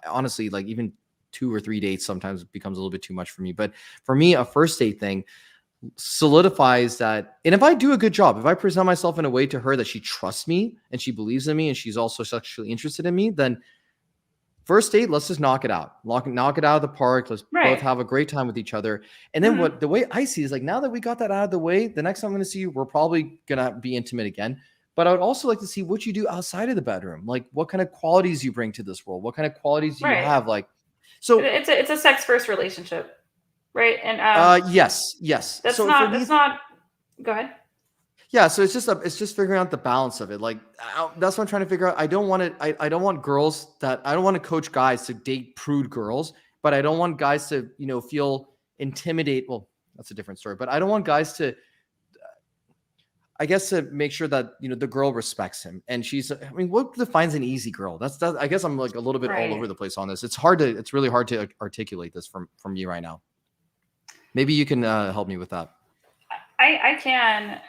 A: honestly, like even 2 or 3 dates sometimes becomes a little bit too much for me. But for me, a first date thing solidifies that. And if I do a good job, if I present myself in a way to her that she trusts me and she believes in me and she's also sexually interested in me, then first date, let's just knock it out. Knock it out of the park. Let's both have a great time with each other. And then the way I see is like, now that we got that out of the way, the next time I'm going to see you, we're probably going to be intimate again. But I would also like to see what you do outside of the bedroom. Like what kind of qualities you bring to this world. What kind of qualities do you have? Like, so
B: it's a sex first relationship. Right. And
A: yes.
B: That's not go ahead.
A: Yeah, so it's just figuring out the balance of it. Like that's what I'm trying to figure out. I don't want to coach guys to date prude girls, but I don't want guys to, you know, feel intimidated. Well, that's a different story, but I don't want guys to, I guess, to make sure that, you know, the girl respects him. And what defines an easy girl? That's I guess I'm like a little bit all over the place on this. It's really hard to articulate this from me right now. Maybe you can help me with that.
B: I can.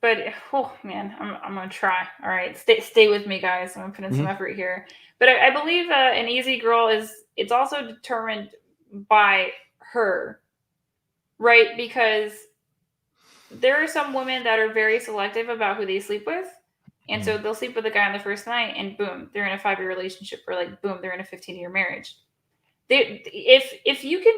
B: But oh man, I'm gonna try. All right, stay with me, guys. I'm gonna put in some effort here. But I believe an easy girl it's also determined by her, right? Because there are some women that are very selective about who they sleep with, and so they'll sleep with a guy on the first night, and boom, they're in a 5-year relationship, or like boom, they're in a 15-year marriage. If you can,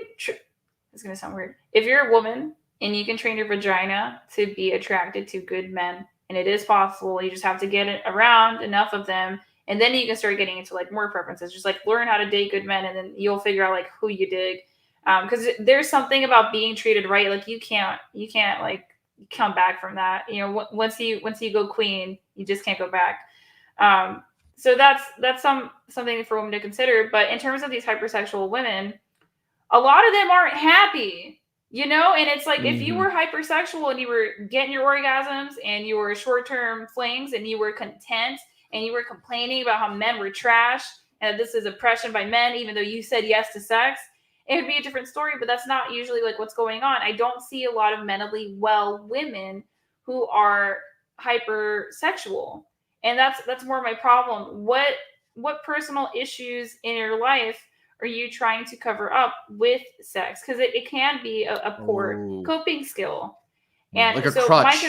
B: it's gonna sound weird. If you're a woman and you can train your vagina to be attracted to good men, and it is possible, you just have to get it around enough of them And then you can start getting into like more preferences. Just like learn how to date good men, and then you'll figure out like who you dig. Because there's something about being treated right. Like you can't like come back from that. You know, once you go queen, you just can't go back. So that's something for women to consider. But in terms of these hypersexual women, a lot of them aren't happy, you know? And it's like, if you were hypersexual and you were getting your orgasms and you were short-term flings and you were content and you were complaining about how men were trash and this is oppression by men, even though you said yes to sex, it would be a different story. But that's not usually like what's going on. I don't see a lot of mentally well women who are hypersexual. And that's more my problem. What personal issues in your life are you trying to cover up with sex? Because it can be a poor coping skill. And
A: like a
B: so
A: crutch.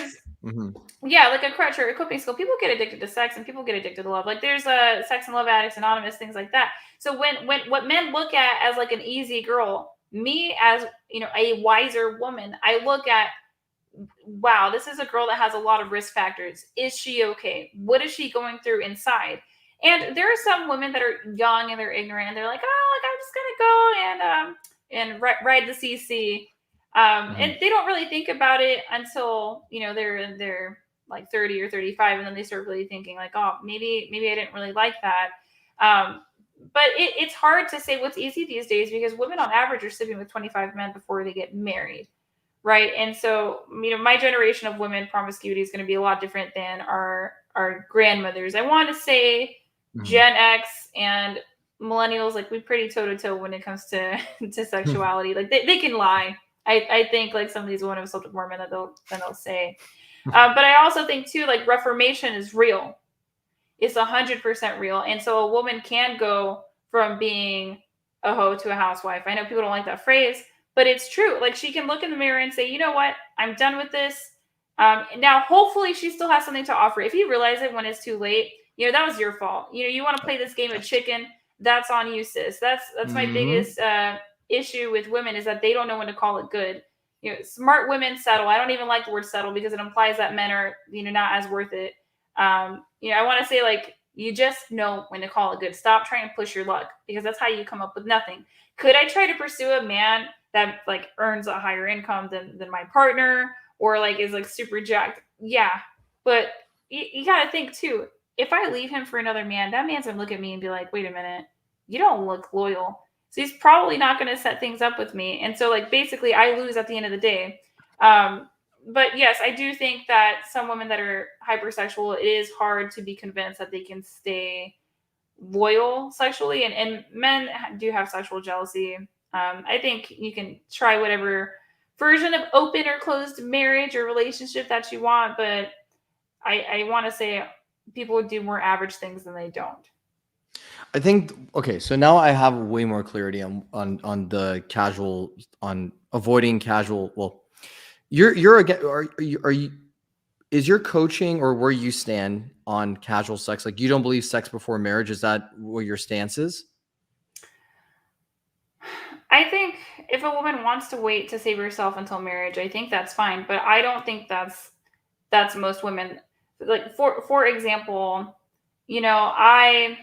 B: yeah, like a crutch or a coping skill. People get addicted to sex and people get addicted to love. Like there's a Sex and Love Addicts Anonymous, things like that. So when what men look at as like an easy girl, me as, you know, a wiser woman, I look at, wow, this is a girl that has a lot of risk factors. Is she okay? What is she going through inside? And there are some women that are young and they're ignorant and they're like, oh, like I'm just gonna go and ride the CC. And they don't really think about it until, you know, they're like 30 or 35, and then they start really thinking like, oh, maybe I didn't really like that. But it's hard to say what's easy these days because women on average are sleeping with 25 men before they get married. Right. And so, you know, my generation of women, promiscuity is going to be a lot different than our grandmothers. I want to say Gen X and millennials, like we pretty toe to toe when it comes to sexuality. Like they can lie. I think like some of these women have slept with more men than they'll say. But I also think too, like reformation is real. It's 100% real. And so a woman can go from being a hoe to a housewife. I know people don't like that phrase, but it's true. Like she can look in the mirror and say, you know what? I'm done with this. Now, hopefully she still has something to offer. If you realize it when it's too late, you know, that was your fault. You know, you want to play this game of chicken. That's on you, sis. That's my biggest issue with women is that they don't know when to call it good. You know, smart women settle. I don't even like the word settle because it implies that men are, you know, not as worth it. You know, I want to say like, you just know when to call it good. Stop trying to push your luck because that's how you come up with nothing. Could I try to pursue a man that like earns a higher income than my partner or like is like super jacked? Yeah. But you got to think too, if I leave him for another man, that man's gonna look at me and be like, wait a minute, you don't look loyal. So he's probably not going to set things up with me. And so like, basically I lose at the end of the day. But yes, I do think that some women that are hypersexual, it is hard to be convinced that they can stay loyal sexually. And men do have sexual jealousy. I think you can try whatever version of open or closed marriage or relationship that you want. But I want to say people do more average things than they don't.
A: I think okay, so now I have way more clarity on the casual, on avoiding casual. Well, you're again, are you is your coaching or where you stand on casual sex? Like you don't believe sex before marriage? Is that where your stance is?
B: I think if a woman wants to wait to save herself until marriage, I think that's fine. But I don't think that's most women. Like for example, you know, I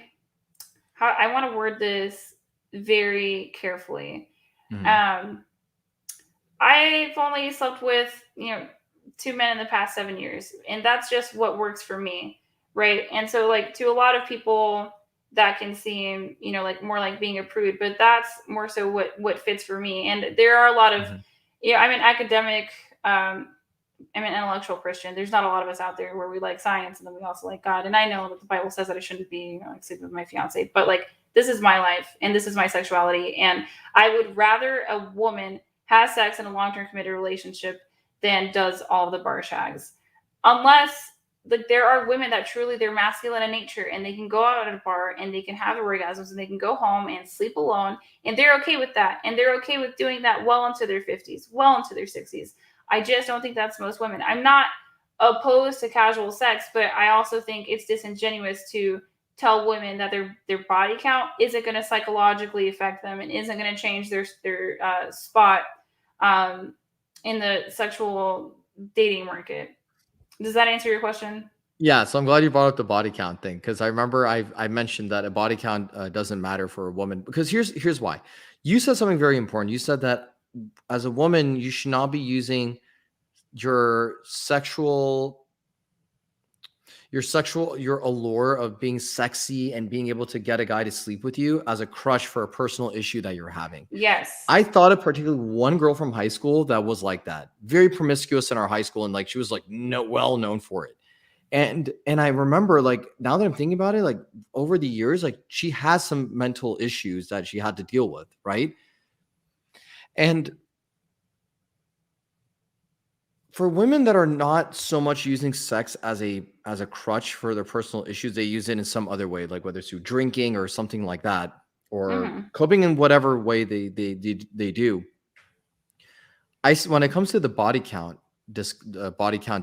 B: want to word this very carefully. I've only slept with, you know, 2 men in the past 7 years, and that's just what works for me, right? And so like to a lot of people that can seem, you know, like more like being a prude, but that's more so what fits for me. And there are a lot of, you know, I'm an academic, I'm an intellectual Christian. There's not a lot of us out there where we like science and then we also like God. And I know that the Bible says that I shouldn't be, you know, like sleeping with my fiance, but like this is my life and this is my sexuality. And I would rather a woman has sex in a long-term committed relationship than does all the bar shags. Unless like there are women that truly they're masculine in nature and they can go out at a bar and they can have orgasms and they can go home and sleep alone and they're okay with that. And they're okay with doing that well into their 50s, well into their 60s. I just don't think that's most women. I'm not opposed to casual sex, but I also think it's disingenuous to tell women that their body count isn't going to psychologically affect them and isn't going to change their spot in the sexual dating market. Does that answer your question?
A: Yeah, so I'm glad you brought up the body count thing because I remember I mentioned that a body count doesn't matter for a woman because here's why. You said something very important. You said that as a woman, you should not be using your your allure of being sexy and being able to get a guy to sleep with you as a crush for a personal issue that you're having.
B: Yes.
A: I thought of particularly one girl from high school that was like that, very promiscuous in our high school, and like she was like no well known for it. And I remember like now that I'm thinking about it, like over the years, like she has some mental issues that she had to deal with, right? And for women that are not so much using sex as a crutch for their personal issues, they use it in some other way, like whether it's through drinking or something like that, or
B: Hmm.
A: coping in whatever way they do. When it comes to the body count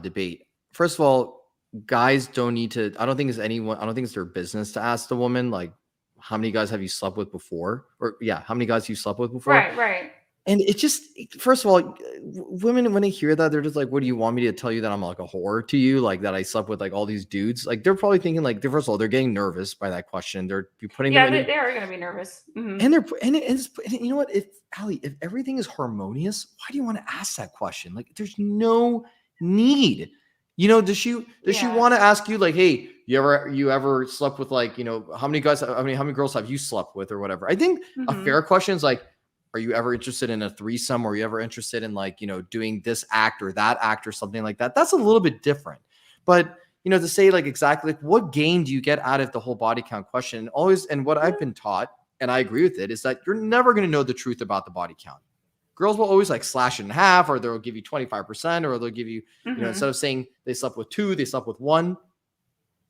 A: debate, first of all, guys don't need to. I don't think I don't think it's their business to ask the woman like, how many guys have you slept with before, or yeah, how many guys you slept with before.
B: Right, right.
A: And it just, first of all, women, when they hear that, they're just like, what do you want me to tell you that I'm like a whore to you? Like that I slept with like all these dudes? Like they're probably thinking like, first of all, they're getting nervous by that question. They're putting them
B: Yeah,
A: in a,
B: they are going to be nervous. Hmm.
A: and they're, and you know what? If Ali, if everything is harmonious, why do you want to ask that question? Like there's no need. Does she
B: Yeah.
A: want to ask you like, hey, you ever slept with like, how many guys, how many girls have you slept with or whatever? I think a
B: Hmm.
A: fair question is like, are you ever interested in a threesome? Or are you ever interested in like, doing this act or that act or something like that? That's a little bit different. But to say like exactly like what gain do you get out of the whole body count question? And what I've been taught, and I agree with it, is that you're never going to know the truth about the body count. Girls will always like slash it in half, or they'll give you 25%, or they'll give you,
B: Hmm.
A: instead of saying they slept with two, they slept with one.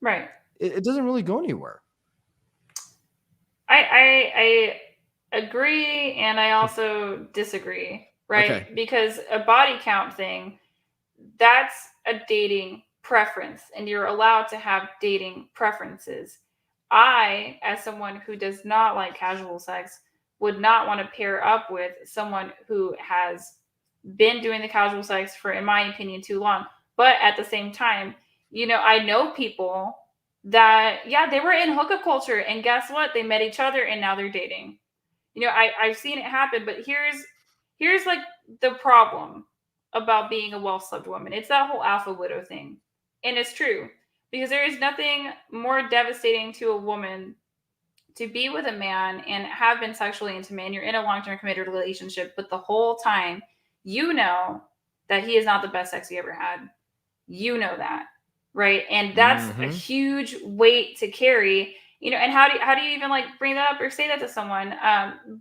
B: Right.
A: It doesn't really go anywhere.
B: I agree, and I also disagree,
A: Okay.
B: right? Because a body count thing, that's a dating preference, and you're allowed to have dating preferences. I, as someone who does not like casual sex, would not want to pair up with someone who has been doing the casual sex for, in my opinion, too long. But at the same time, I know people that, yeah, they were in hookup culture, and guess what? They met each other and now they're dating. I've seen it happen, but here's like the problem about being a well-slept woman. It's that whole alpha widow thing. And it's true. Because there is nothing more devastating to a woman to be with a man and have been sexually intimate, and you're in a long-term committed relationship, but the whole time you know that he is not the best sex you ever had. You know that, right? And that's a
A: Mm-hmm.
B: huge weight to carry. And how do you even like bring that up or say that to someone?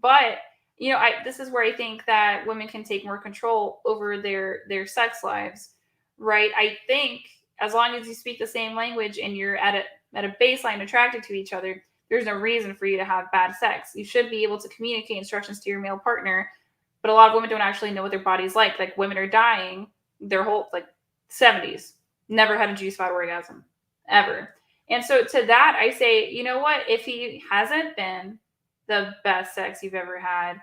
B: But I this is where I think that women can take more control over their sex lives, right? I think as long as you speak the same language and you're at a baseline attracted to each other, there's no reason for you to have bad sex. You should be able to communicate instructions to your male partner, but a lot of women don't actually know what their body's like. Like women are dying their whole like 70s, never had a G-spot orgasm ever. And so to that, I say, you know what? If he hasn't been the best sex you've ever had,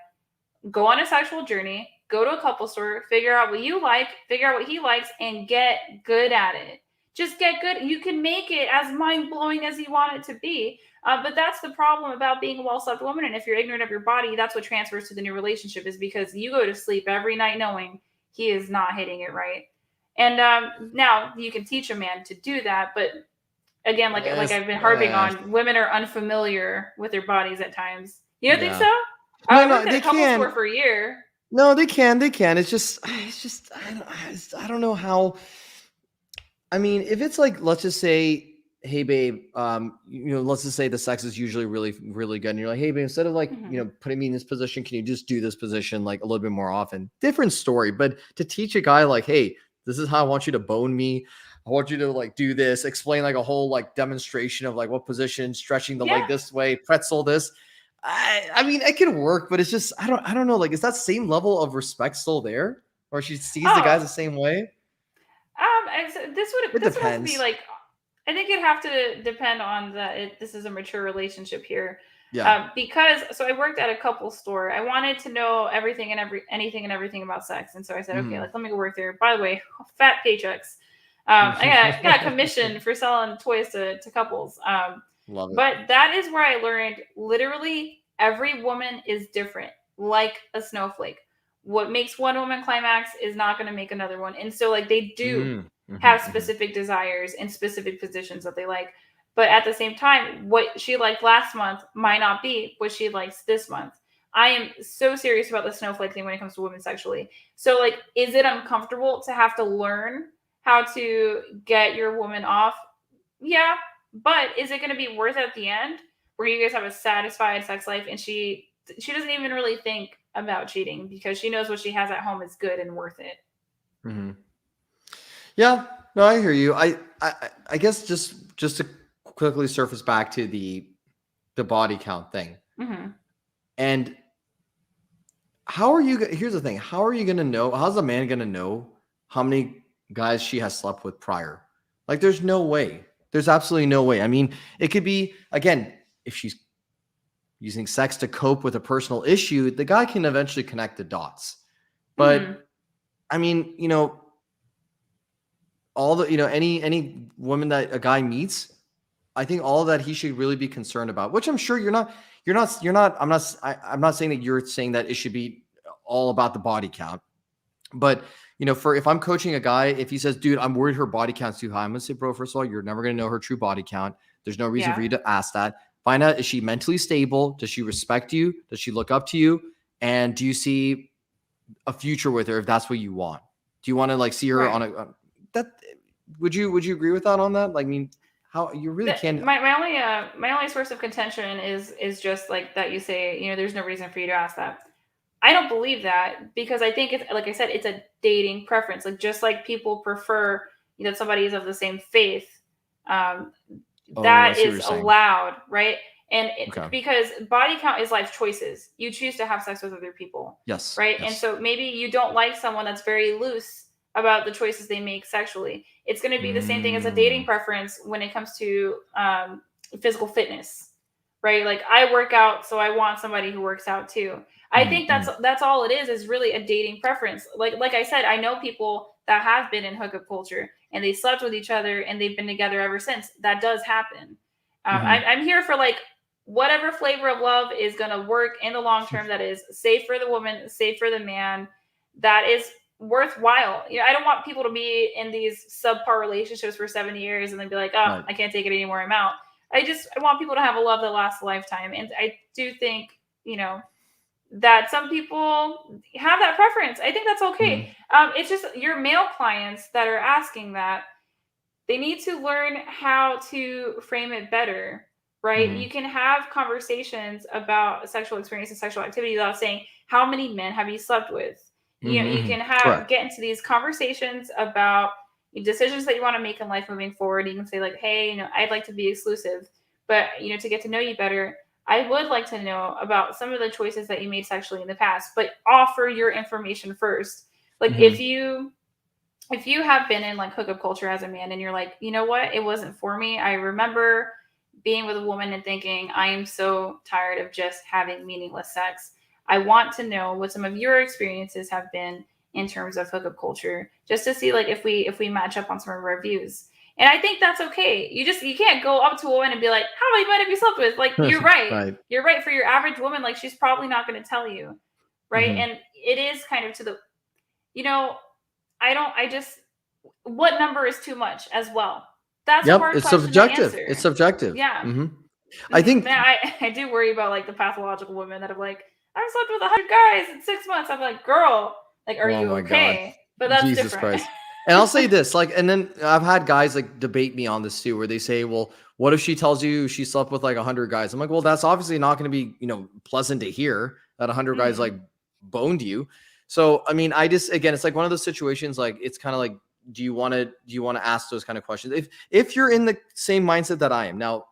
B: go on a sexual journey, go to a couple store, figure out what you like, figure out what he likes, and get good at it. Just get good. You can make it as mind blowing as you want it to be. But that's the problem about being a well slept woman. And if you're ignorant of your body, that's what transfers to the new relationship, is because you go to sleep every night knowing he is not hitting it right. And now you can teach a man to do that. But again, like
A: Yes.
B: I've been harping on, women are unfamiliar with their bodies at times. You don't think
A: Yeah.
B: so?
A: No,
B: I
A: no,
B: worked at
A: they
B: a couple store
A: can.
B: for a year.
A: No, they can. They can. It's just, I don't know how. I mean, if it's like, let's just say, hey, babe, let's just say the sex is usually really, really good. And you're like, hey, babe, instead of like,
B: Mhm.
A: putting me in this position, can you just do this position like a little bit more often? Different story. But to teach a guy like, hey, this is how I want you to bone me. I want you to like do this, explain like a whole like demonstration of like what position, stretching the leg
B: Yeah.
A: this way, pretzel this. I mean, it can work, but it's just, I don't know. Like, is that same level of respect still there? Or she sees the guys
B: Oh,
A: the same way?
B: and so this would
A: It
B: this would have to be
A: depends.
B: like, I think it'd have to depend on this is a mature relationship here,
A: Yeah.
B: because so I worked at a couple store. I wanted to know anything and everything about sex, and so I said, okay,
A: Mhm.
B: like let me go work there. By the way, fat paychecks. I got a commission for selling toys to couples.
A: Love it.
B: But that is where I learned literally every woman is different, like a snowflake. What makes one woman climax is not going to make another one. And so, like, they do have specific desires and specific positions that they like. But at the same time, what she liked last month might not be what she likes this month. I am so serious about the snowflake thing when it comes to women sexually. So, like, is it uncomfortable to have to learn how to get your woman off? Yeah. But is it going to be worth it at the end where you guys have a satisfied sex life and she doesn't even really think about cheating because she knows what she has at home is good and worth it?
A: Yeah, no, I hear you. I guess just to quickly surface back to the body count thing. And how are you? Here's the thing: how are you going to know? How's a man going to know how many guys she has slept with prior? Like, there's no way. There's absolutely no way. I mean, it could be, again, if she's using sex to cope with a personal issue, the guy can eventually connect the dots. But I mean, you know, all the, you know, any woman that a guy meets, I think all that he should really be concerned about, which I'm sure you're not, I'm not saying that you're saying that it should be all about the body count, but you know, if I'm coaching a guy, if he says, dude, I'm worried her body count's too high, I'm going to say, bro, first of all, you're never going to know her true body count. There's no reason for you to ask that. Find out, is she mentally stable? Does she respect you? Does she look up to you? And do you see a future with her if that's what you want? Do you want to like see her on that? Would you agree with that on that? Like, I mean, how you really can't.
B: My only source of contention is just like that you say, you know, there's no reason for you to ask that. I don't believe that because I think it's, like I said, it's a dating preference. Like, just like people prefer, you know, somebody is of the same faith, that is allowed, right? And because body count is life choices. You choose to have sex with other people.
A: Yes.
B: Right. Yes. And so maybe you don't like someone that's very loose about the choices they make sexually. It's going to be the same thing as a dating preference when it comes to physical fitness, right? Like, I work out, so I want somebody who works out too. I think that's all it is really a dating preference. Like I said, I know people that have been in hookup culture and they slept with each other and they've been together ever since. That does happen. I'm here for like whatever flavor of love is going to work in the long term, that is safe for the woman, safe for the man, that is worthwhile. You know, I don't want people to be in these subpar relationships for 7 years and then be like, oh, I can't take it anymore, I'm out. I want people to have a love that lasts a lifetime. And I do think, you know, that some people have that preference. I think that's okay. It's just your male clients that are asking that, they need to learn how to frame it better, right? You can have conversations about sexual experience and sexual activity without saying, how many men have you slept with? You know, you can get into these conversations about decisions that you want to make in life moving forward. You can say like, hey, you know, I'd like to be exclusive, but you know, to get to know you better, I would like to know about some of the choices that you made sexually in the past, but offer your information first. Like, if you have been in like hookup culture as a man and you're like, you know what, it wasn't for me. I remember being with a woman and thinking, I am so tired of just having meaningless sex. I want to know what some of your experiences have been in terms of hookup culture, just to see like if we match up on some of our views. And I think that's okay. You can't go up to a woman and be like, how many men have you slept with? Like, you're right. You're right. For your average woman, like, she's probably not going to tell you. Right. And it is kind of to the, you know, what number is too much as well? That's a hard question to answer.
A: It's subjective.
B: Yeah.
A: I think
B: I do worry about like the pathological women that have like, I slept with 100 guys in 6 months. I'm like, girl, like, are you okay? God. But that's
A: Jesus
B: different.
A: Christ. And I'll say this, like, and then I've had guys like debate me on this too, where they say, well, what if she tells you she slept with like 100 guys? I'm like, well, that's obviously not going to be, you know, pleasant to hear that 100 guys like boned you. So, I mean, again, it's like one of those situations, like, it's kind of like, do you want to ask those kind of questions? If you're in the same mindset that I am now,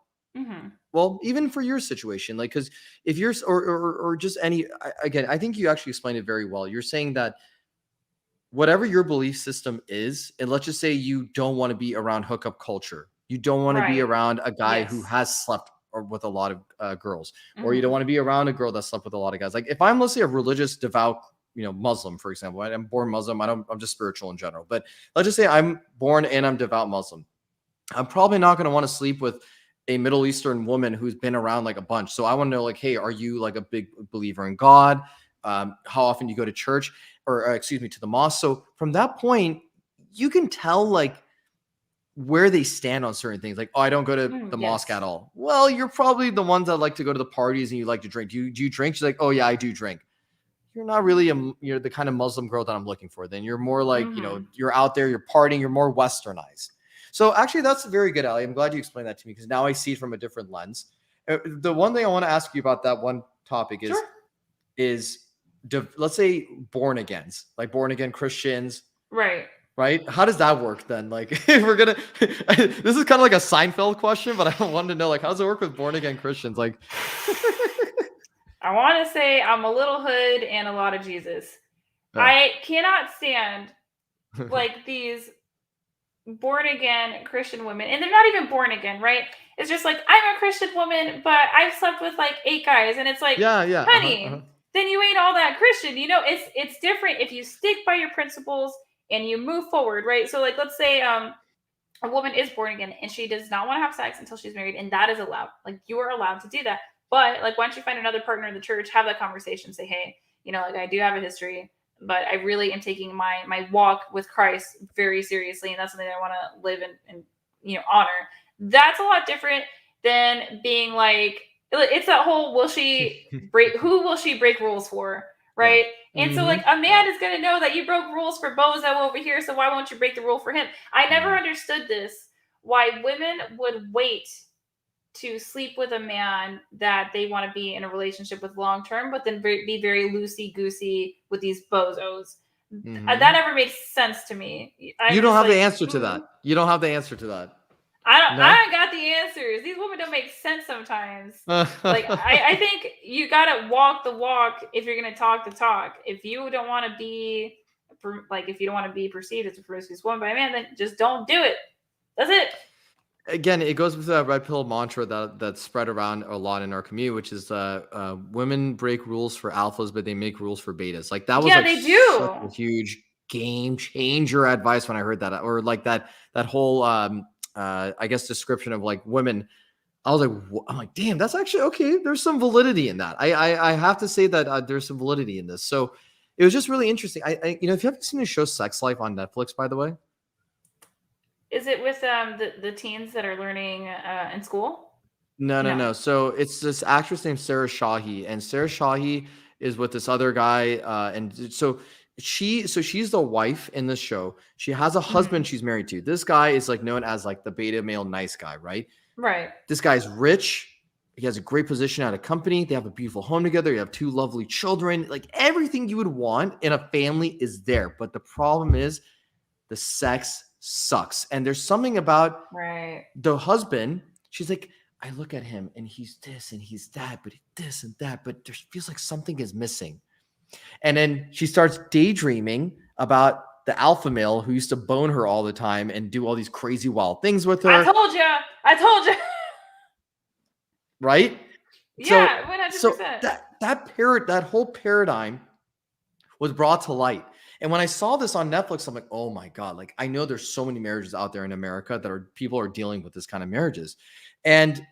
A: well, even for your situation, like, because if you're, or just any, again, I think you actually explained it very well. You're saying that whatever your belief system is, and let's just say you don't want to be around hookup culture. You don't want to be around a guy who has slept with a lot of girls, or you don't want to be around a girl that slept with a lot of guys. Like, if I'm, let's say, a religious, devout Muslim, for example. I'm born Muslim. I'm just spiritual in general. But let's just say I'm born and I'm devout Muslim. I'm probably not going to want to sleep with a Middle Eastern woman who's been around like a bunch. So I want to know, like, hey, are you like a big believer in God? How often do you go to church, or excuse me, to the mosque? So from that point, you can tell like where they stand on certain things. Like, oh, I don't go to the mosque
B: Yes.
A: at all. Well, you're probably the ones that like to go to the parties and you like to drink. Do you drink? She's like, oh yeah, I do drink. You're not really you're the kind of Muslim girl that I'm looking for. Then you're more like, you're out there, you're partying, you're more westernized. So actually that's very good, Ali. I'm glad you explained that to me because now I see it from a different lens. The one thing I want to ask you about that one topic is let's say born agains, like born again Christians.
B: Right.
A: Right? How does that work then? Like, if we're gonna, this is kind of like a Seinfeld question, but I wanted to know, like, how does it work with born again Christians? Like,
B: I want to say I'm a little hood and a lot of Jesus. I cannot stand like these born again Christian women, and they're not even born again, right? It's just like, I'm a Christian woman, but I've slept with like 8 guys, and it's like,
A: yeah,
B: honey, then you ain't all that Christian. It's different if you stick by your principles and you move forward, right? So like, let's say a woman is born again and she does not want to have sex until she's married, and that is allowed. Like, you are allowed to do that. But like, once you find another partner in the church, have that conversation, say, hey, like, I do have a history, but I really am taking my walk with Christ very seriously, and that's something I want to live and honor. That's a lot different than being like, it's that whole, who will she break rules for, right? And so like, a man is going to know that you broke rules for bozo over here, so why won't you break the rule for him? I never understood this, why women would wait to sleep with a man that they want to be in a relationship with long term, but then be very loosey goosey with these bozos. That never made sense to me.
A: You don't have the answer to that. You don't have the answer to that.
B: I don't got the answers. These women don't make sense sometimes. Like, I think you gotta walk the walk if you're gonna talk the talk. If you don't want to be perceived as a promiscuous woman by a man, then just don't do it. That's it.
A: Again, it goes with that red pill mantra that's spread around a lot in our community, which is women break rules for alphas, but they make rules for betas. Like, that was
B: they do.
A: such a huge game changer advice when I heard that, or like that whole I guess description of like women. I was like, I'm like, damn, that's actually okay. There's some validity in that. I have to say that there's some validity in this. So it was just really interesting. I if you haven't seen the show Sex Life on Netflix, by the way.
B: Is it with the teens that are learning in school?
A: No. So it's this actress named Sarah Shahi, and Sarah Shahi is with this other guy, and so she's the wife in the show. She has a husband she's married to. This guy is like known as like the beta male nice guy, right?
B: Right.
A: This guy's rich. He has a great position at a company. They have a beautiful home together. You have 2 lovely children. Like, everything you would want in a family is there. But the problem is the sex sucks. And there's something about the husband. She's like, I look at him and he's this and he's that, but this and that, but there feels like something is missing. And then she starts daydreaming about the alpha male who used to bone her all the time and do all these crazy wild things with her.
B: I told you.
A: Right?
B: Yeah, 100%.
A: So that whole paradigm was brought to light. And when I saw this on Netflix, I'm like, oh my God, like, I know there's so many marriages out there in America that people are dealing with this kind of marriages. And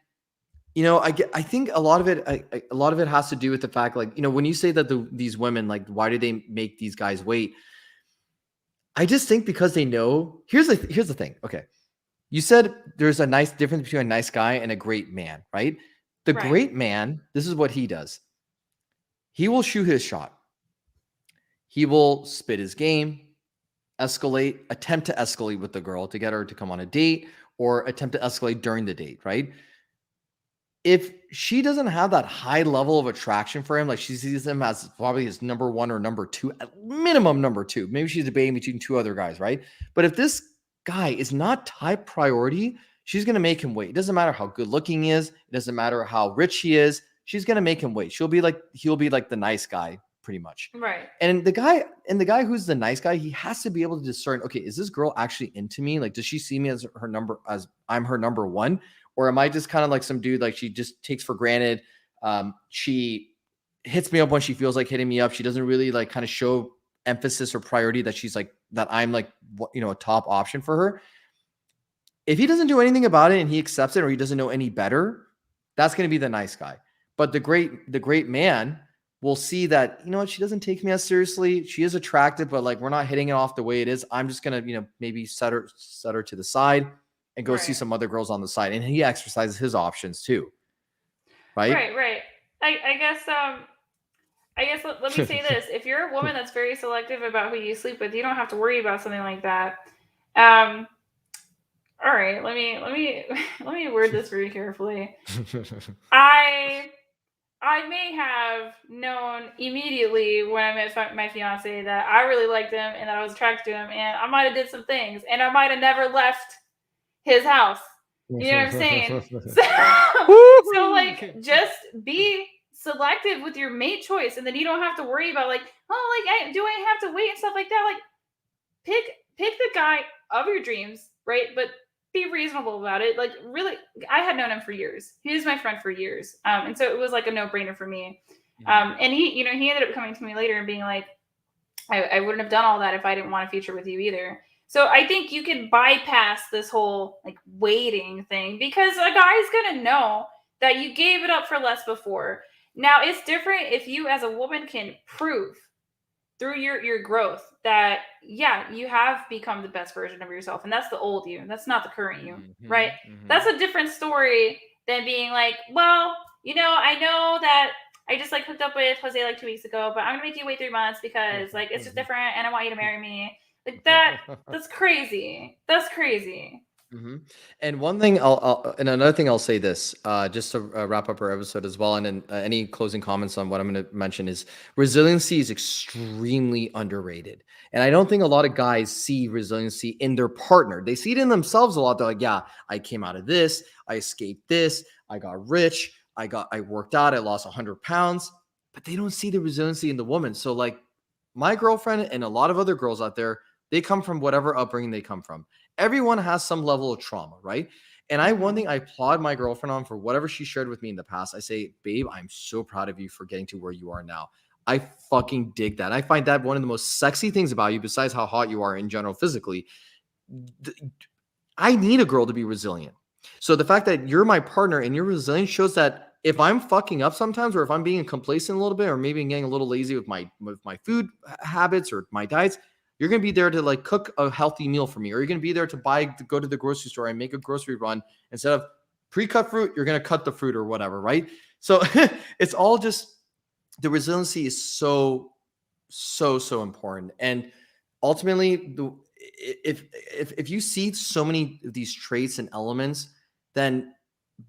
A: I think a lot of it has to do with the fact, like, when you say that these women, like, why do they make these guys wait? I just think because they know. Here's the thing. Okay, you said there's a nice difference between a nice guy and a great man, right? The great man, this is what he does. He will shoot his shot. He will spit his game, attempt to escalate with the girl to get her to come on a date, or attempt to escalate during the date, right? If she doesn't have that high level of attraction for him, like, she sees him as probably his number 1 or number 2, at minimum number 2. Maybe she's debating between 2 other guys, right? But if this guy is not top priority, she's going to make him wait. It doesn't matter how good looking he is. It doesn't matter how rich he is. She's going to make him wait. He'll be like the nice guy, pretty much.
B: Right.
A: And the guy who's the nice guy, he has to be able to discern, okay, is this girl actually into me? Like, does she see me as I'm her number 1? Or am I just kind of like some dude, like, she just takes for granted? She hits me up when she feels like hitting me up. She doesn't really like kind of show emphasis or priority that she's like, that I'm like, a top option for her. If he doesn't do anything about it and he accepts it, or he doesn't know any better, that's going to be the nice guy. But the great man will see that, she doesn't take me as seriously. She is attractive, but like, we're not hitting it off the way it is. I'm just going to, maybe set her to the side and go see some other girls on the side. And he exercises his options too. Right.
B: Right. I guess let me say this. If you're a woman that's very selective about who you sleep with, you don't have to worry about something like that. All right, let me word this very carefully. I may have known immediately when I met my fiance that I really liked him and that I was attracted to him, and I might have did some things, and I might have never left his house. You know what I'm saying? So like, just be selective with your mate choice, and then you don't have to worry about like, oh, like, do I have to wait and stuff like that? Like, pick the guy of your dreams, right? But be reasonable about it. Like, really, I had known him for years. He was my friend for years, and so it was like a no-brainer for me. And he ended up coming to me later and being like, I wouldn't have done all that if I didn't want a future with you either. So I think you can bypass this whole like waiting thing, because a guy's gonna know that you gave it up for less before. Now it's different if you as a woman can prove through your growth that, yeah, you have become the best version of yourself, and that's the old you, that's not the current you, right? That's a different story than being like, well, I know that I just like hooked up with Jose like 2 weeks ago, but I'm gonna make you wait 3 months because like it's just different and I want you to marry me. Like that's crazy. That's crazy.
A: And one thing and another thing I'll say this, just to wrap up our episode as well. And then any closing comments on what I'm going to mention is resiliency is extremely underrated. And I don't think a lot of guys see resiliency in their partner. They see it in themselves a lot. They're like, yeah, I came out of this, I escaped this, I got rich, I worked out, I lost 100 pounds, but they don't see the resiliency in the woman. So like my girlfriend and a lot of other girls out there, they come from whatever upbringing they come from. Everyone has some level of trauma, right? And one thing I applaud my girlfriend on for whatever she shared with me in the past. I say, babe, I'm so proud of you for getting to where you are now. I fucking dig that. I find that one of the most sexy things about you, besides how hot you are in general physically. I need a girl to be resilient. So the fact that you're my partner and you're resilient shows that if I'm fucking up sometimes, or if I'm being complacent a little bit, or maybe getting a little lazy with my food habits or my diets, you're going to be there to like cook a healthy meal for me, or you're going to be there to go to the grocery store and make a grocery run. Instead of pre-cut fruit, you're going to cut the fruit or whatever, right? So it's all just, the resiliency is so important. And ultimately, if you see so many of these traits and elements, then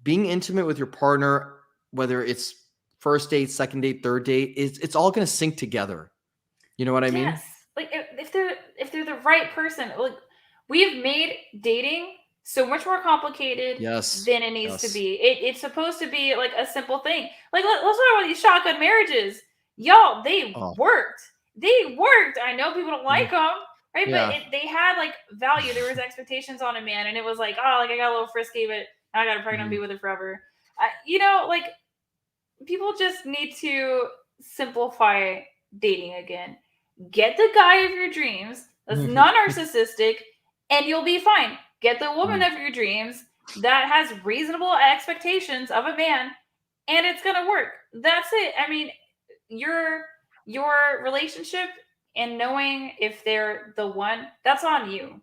A: being intimate with your partner, whether it's first date, second date, third date, it's all going to sync together. You know what I mean?
B: Yes. Like if they're the right person. Like, we've made dating so much more complicated than it needs to be. It's supposed to be like a simple thing. Like, let's talk about these shotgun marriages. Y'all, they worked. They worked. I know people don't like them, right? Yeah. But they had like value. There was expectations on a man, and it was like, oh, like I got a little frisky, but I got pregnant, be with it forever. Like, people just need to simplify dating again. Get the guy of your dreams that's not narcissistic, and you'll be fine. Get the woman of your dreams that has reasonable expectations of a man, and it's gonna work. That's it. I mean, your relationship and knowing if they're the one, that's on you,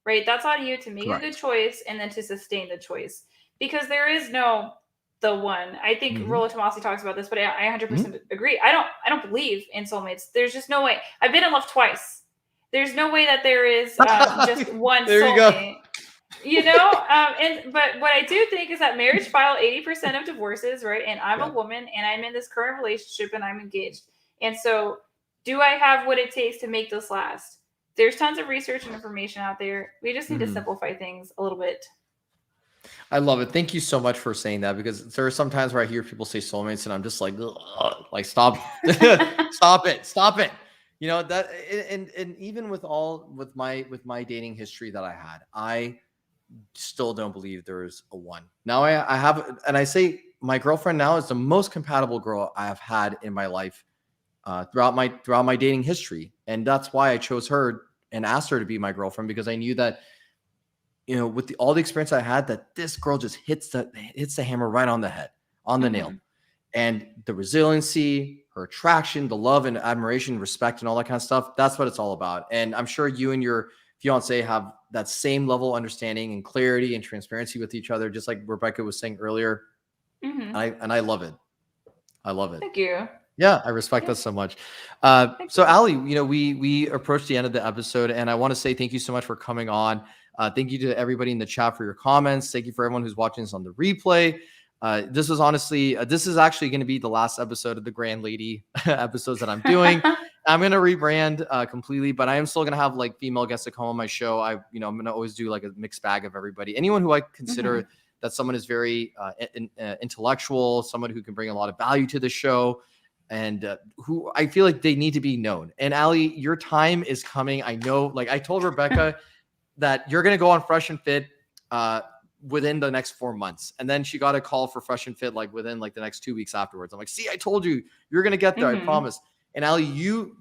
B: right? That's on you to make a good choice and then to sustain the choice, because there is no the one. I think Rollo Tomasi talks about this, but I 100% agree. I don't believe in soulmates. There's just no way. I've been in love twice. There's no way that there is just one soulmate. But what I do think is that marriage file 80% of divorces, right? And I'm a woman, and I'm in this current relationship, and I'm engaged. And so, do I have what it takes to make this last? There's tons of research and information out there. We just need to simplify things a little bit.
A: I love it. Thank you so much for saying that, because there are some times where I hear people say soulmates and I'm just like, stop, stop it. That, and even with my dating history that I had, I still don't believe there's a one. Now I have, and I say my girlfriend now is the most compatible girl I have had in my life throughout my dating history. And that's why I chose her and asked her to be my girlfriend, because I knew that, with all the experience I had, that this girl just hits the hammer right on the head, on the nail. And the resiliency, her attraction, the love and admiration, respect, and all that kind of stuff, that's what it's all about. And I'm sure you and your fiance have that same level of understanding and clarity and transparency with each other, just like Rebecca was saying earlier. And I love it. I love it.
B: Thank you.
A: Yeah, I respect that so much. So Ali, we approached the end of the episode, and I want to say thank you so much for coming on. Thank you to everybody in the chat for your comments. Thank you for everyone who's watching this on the replay. This is actually going to be the last episode of the Grand Lady episodes that I'm doing. I'm going to rebrand completely, but I am still going to have like female guests that come on my show. I'm going to always do like a mixed bag of everybody. Anyone who I consider that someone is very intellectual, someone who can bring a lot of value to the show, and who I feel like they need to be known. And Ali, your time is coming. I know, like I told Rebecca that you're going to go on Fresh and Fit within the next 4 months. And then she got a call for Fresh and Fit like within like the next 2 weeks afterwards. I'm like, see, I told you, you're going to get there. I promise. And Ali, you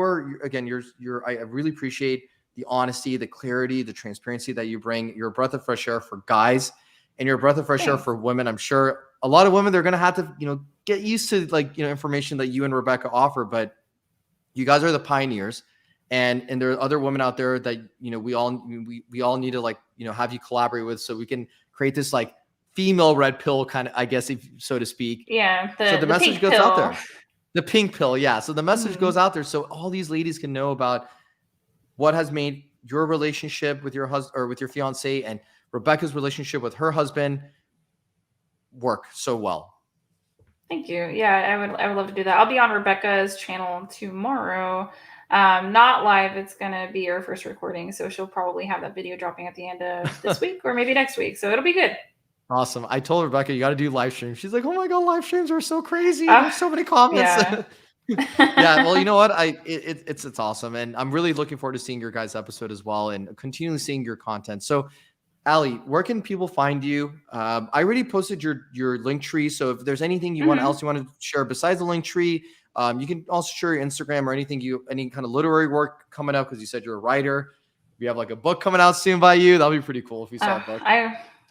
A: are, again, I really appreciate the honesty, the clarity, the transparency that you bring. You're a breath of fresh air for guys, and you're a breath of fresh air for women. I'm sure a lot of women, they're going to have to, get used to like, information that you and Rebecca offer, but you guys are the pioneers. And there are other women out there that, we all need to like, have you collaborate with, so we can create this like female red pill kind of, I guess, so to speak.
B: Yeah.
A: So the message goes out there. The pink pill. Yeah. So the message goes out there, so all these ladies can know about what has made your relationship with your husband or with your fiance and Rebecca's relationship with her husband work so well. Thank
B: you. Yeah, I would love to do that. I'll be on Rebecca's channel tomorrow. Not live. It's going to be her first recording. So she'll probably have that video dropping at the end of this week or maybe next week. So it'll be good.
A: Awesome. I told Rebecca, you got to do live streams. She's like, oh my God, live streams are so crazy. There's so many comments. Yeah. Well, you know what? It's awesome. And I'm really looking forward to seeing your guys' episode as well and continually seeing your content. So Ali, where can people find you? I already posted your link tree. So if there's anything you want to share besides the link tree, you can also share your Instagram or any kind of literary work coming up, because you said you're a writer. We have like a book coming out soon by you. That'll be pretty cool if we saw a book.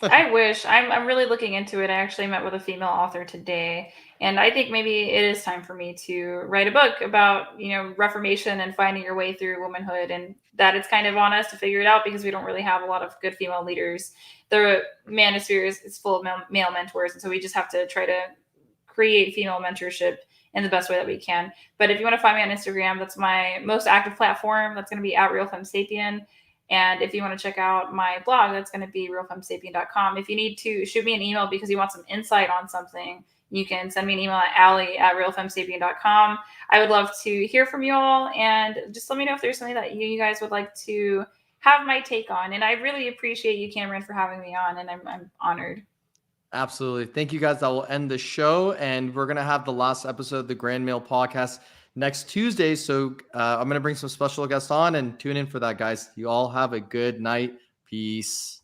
B: I wish. I'm really looking into it. I actually met with a female author today, and I think maybe it is time for me to write a book about, Reformation and finding your way through womanhood, and that it's kind of on us to figure it out, because we don't really have a lot of good female leaders. The manosphere is full of male mentors, and so we just have to try to create female mentorship in the best way that we can. But if you want to find me on Instagram, that's my most active platform. That's going to be @RealFemSapien. And if you want to check out my blog, that's going to be realfemsapien.com. If you need to shoot me an email because you want some insight on something, you can send me an email at ally@realfemsapien.com. I would love to hear from you all, and just let me know if there's something that you guys would like to have my take on. And I really appreciate you, Cameron, for having me on, and I'm honored.
A: Absolutely. Thank you, guys. That will end the show, and we're going to have the last episode of the Grand Mail podcast next Tuesday. So I'm going to bring some special guests on, and tune in for that, guys. You all have a good night. Peace.